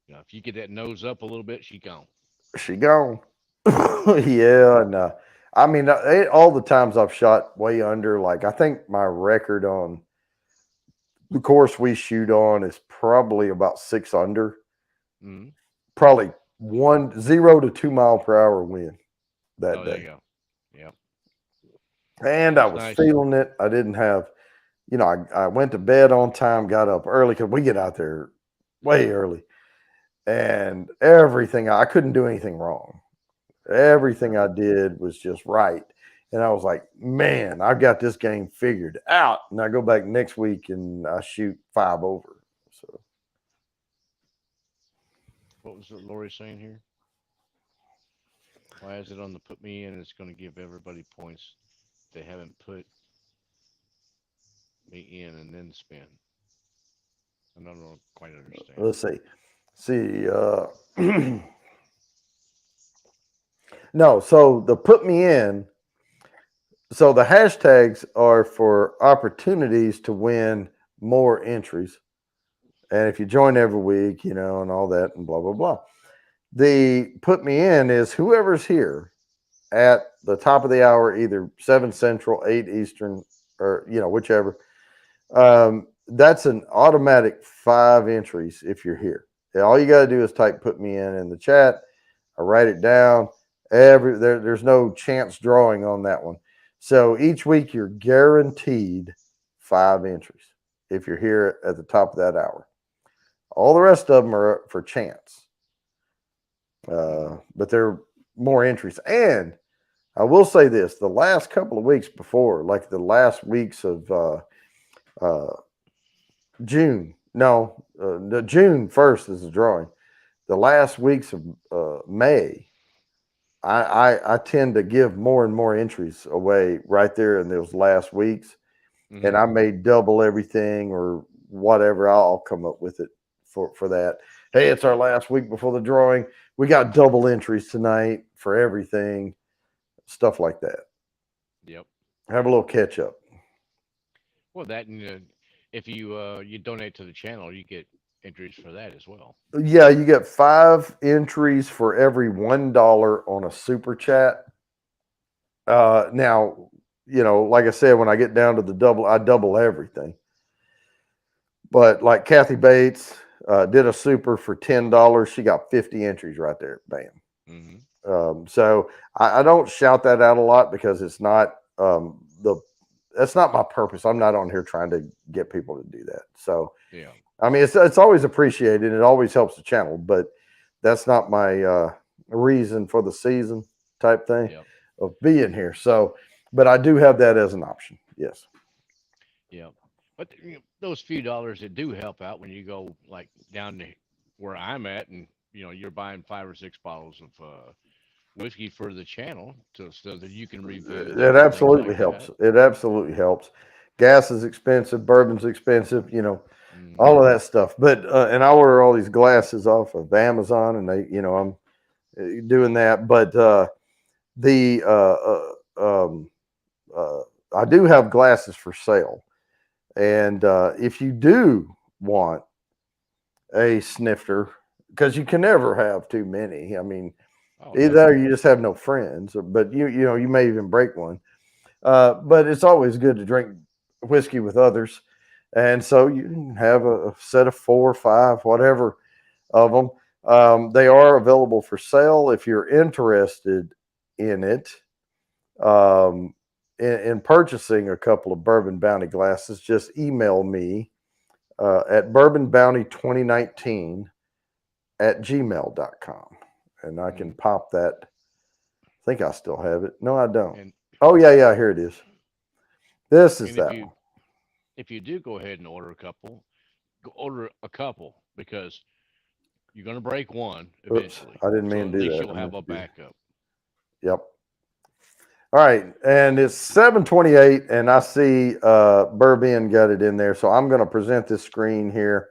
If you get that nose up a little bit, she gone. she gone. Yeah, and I mean, all the times I've shot way under, like I think my record on the course we shoot on is probably about 6 under. Mm-hmm. Probably 0 to 2 mile per hour wind that Oh, there you day, go. Yep. and I That's was nice. feeling it. I didn't have, I went to bed on time, got up early because we get out there way early, and everything I couldn't do anything wrong. Everything I did was just right. And I was like, man, I've got this game figured out. And I go back next week and I shoot 5 over. So What was Lori saying here? Why is it on the put me in? It's going to give everybody points they haven't put me in and then spin. I don't quite understand. Let's see. See, no, so the put me in, so the hashtags are for opportunities to win more entries. And if you join every week, and all that and blah, blah, blah. The put me in is whoever's here at the top of the hour, either 7 Central, 8 Eastern, or, whichever. That's an automatic 5 entries if you're here. All you got to do is type put me in the chat. I write it down. There's no chance drawing on that one. So each week you're guaranteed 5 entries if you're here at the top of that hour. All the rest of them are for chance. But they're more entries. And I will say this, the last couple of weeks before, like the last weeks of June, the June 1st is the drawing. The last weeks of May, I tend to give more and more entries away right there in those last weeks. Mm-hmm. And I may double everything or whatever. I'll come up with it for that. Hey, it's our last week before the drawing. We got double entries tonight for everything, stuff like that. Yep. Have a little catch up. Well, that and if you donate to the channel, you get entries for that as well. Yeah, you get 5 entries for every $1 on a super chat. Now, like I said, when I get down to the double, I double everything. But like Kathy Bates did a super for $10. She got 50 entries right there. Bam. Mm-hmm. So I don't shout that out a lot because it's not that's not my purpose. I'm not on here trying to get people to do that. So yeah. I mean, it's always appreciated. It always helps the channel, but that's not my reason for the season type thing of being here. So, but I do have that as an option. Yes. Yeah. But those few dollars that do help out when you go like down to where I'm at and, you're buying 5 or 6 bottles of whiskey for the channel so that you can review. It absolutely helps. It absolutely helps. Gas is expensive. Bourbon's expensive, all of that stuff. But, and I order all these glasses off of Amazon and they, I'm doing that. But, I do have glasses for sale. And, if you do want a snifter, because you can never have too many. I mean, either you just have no friends, but you may even break one. But it's always good to drink whiskey with others. And so you can have a set of 4 or 5, whatever of them. They are available for sale. If you're interested in it, in purchasing a couple of Bourbon Bounty glasses, just email me at bourbonbounty2019@gmail.com. And I can pop that. I think I still have it. No, I don't. Yeah, here it is. This is that one. If you do go ahead and order a couple because you're going to break one eventually. Oops, I didn't mean to do that. At least you'll have a backup. Yep. All right, and it's 7:28, and I see Bourbon got it in there, so I'm going to present this screen here,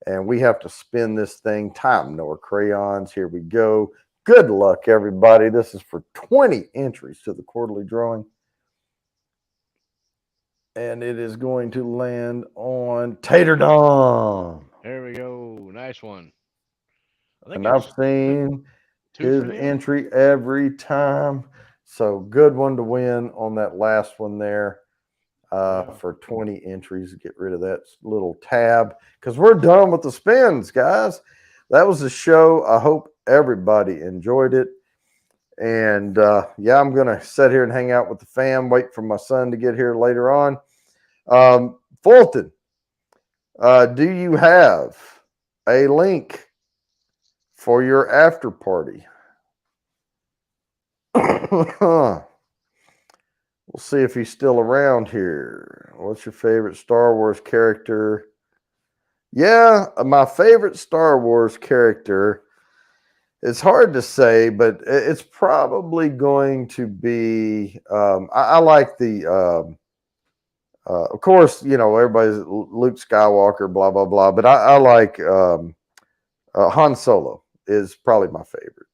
and we have to spin this thing. Time Noah crayons. Here we go. Good luck, everybody. This is for 20 entries to the quarterly drawing. And it is going to land on Tater Don. There we go. Nice one. And I've seen his entry every time. So good one to win on that last one there for 20 entries. Get rid of that little tab because we're done with the spins, guys. That was the show. I hope everybody enjoyed it. And yeah, I'm going to sit here and hang out with the fam, wait for my son to get here later on. Fulton, do you have a link for your after party? We'll see if he's still around here. What's your favorite Star Wars character? Yeah, my favorite Star Wars character, it's hard to say, but it's probably going to be, I like the Of course, you know, everybody's Luke Skywalker, blah, blah, blah. But I like Han Solo is probably my favorite.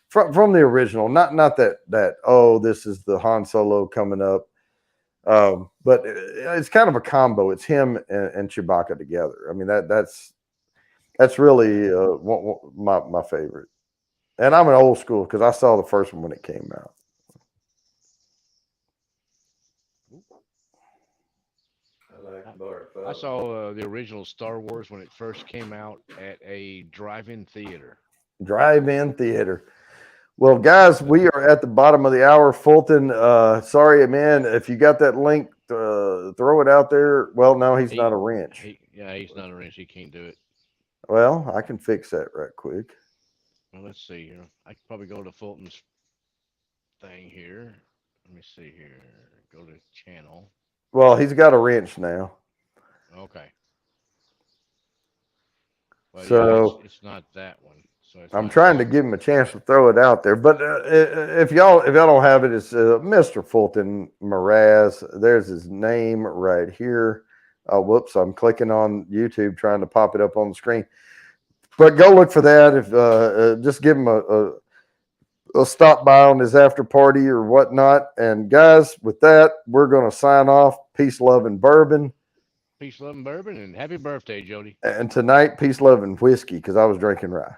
From the original, not that oh, this is the Han Solo coming up. But it's kind of a combo. It's him and Chewbacca together. I mean, that's really my favorite. And I'm an old school because I saw the first one when it came out. I saw the original Star Wars when it first came out at a drive-in theater. Drive-in theater. Well, guys, we are at the bottom of the hour. Fulton, sorry, man. If you got that link, throw it out there. Well, no, he's not a wrench. He's not a wrench. He can't do it. Well, I can fix that right quick. Well, let's see here. I could probably go to Fulton's thing here. Let me see here. Go to channel. Well, he's got a wrench now. Okay. Well, so yeah, it's not that one. So I'm trying to give him a chance to throw it out there. But if y'all don't have it, it's Mr. Fulton Mraz. There's his name right here. Whoops, I'm clicking on YouTube trying to pop it up on the screen. But go look for that. If just give him a stop by on his after party or whatnot. And guys, with that, we're going to sign off. Peace, love, and bourbon. Peace, love, and bourbon, and happy birthday, Jody. And tonight, peace, love, and whiskey, because I was drinking rye.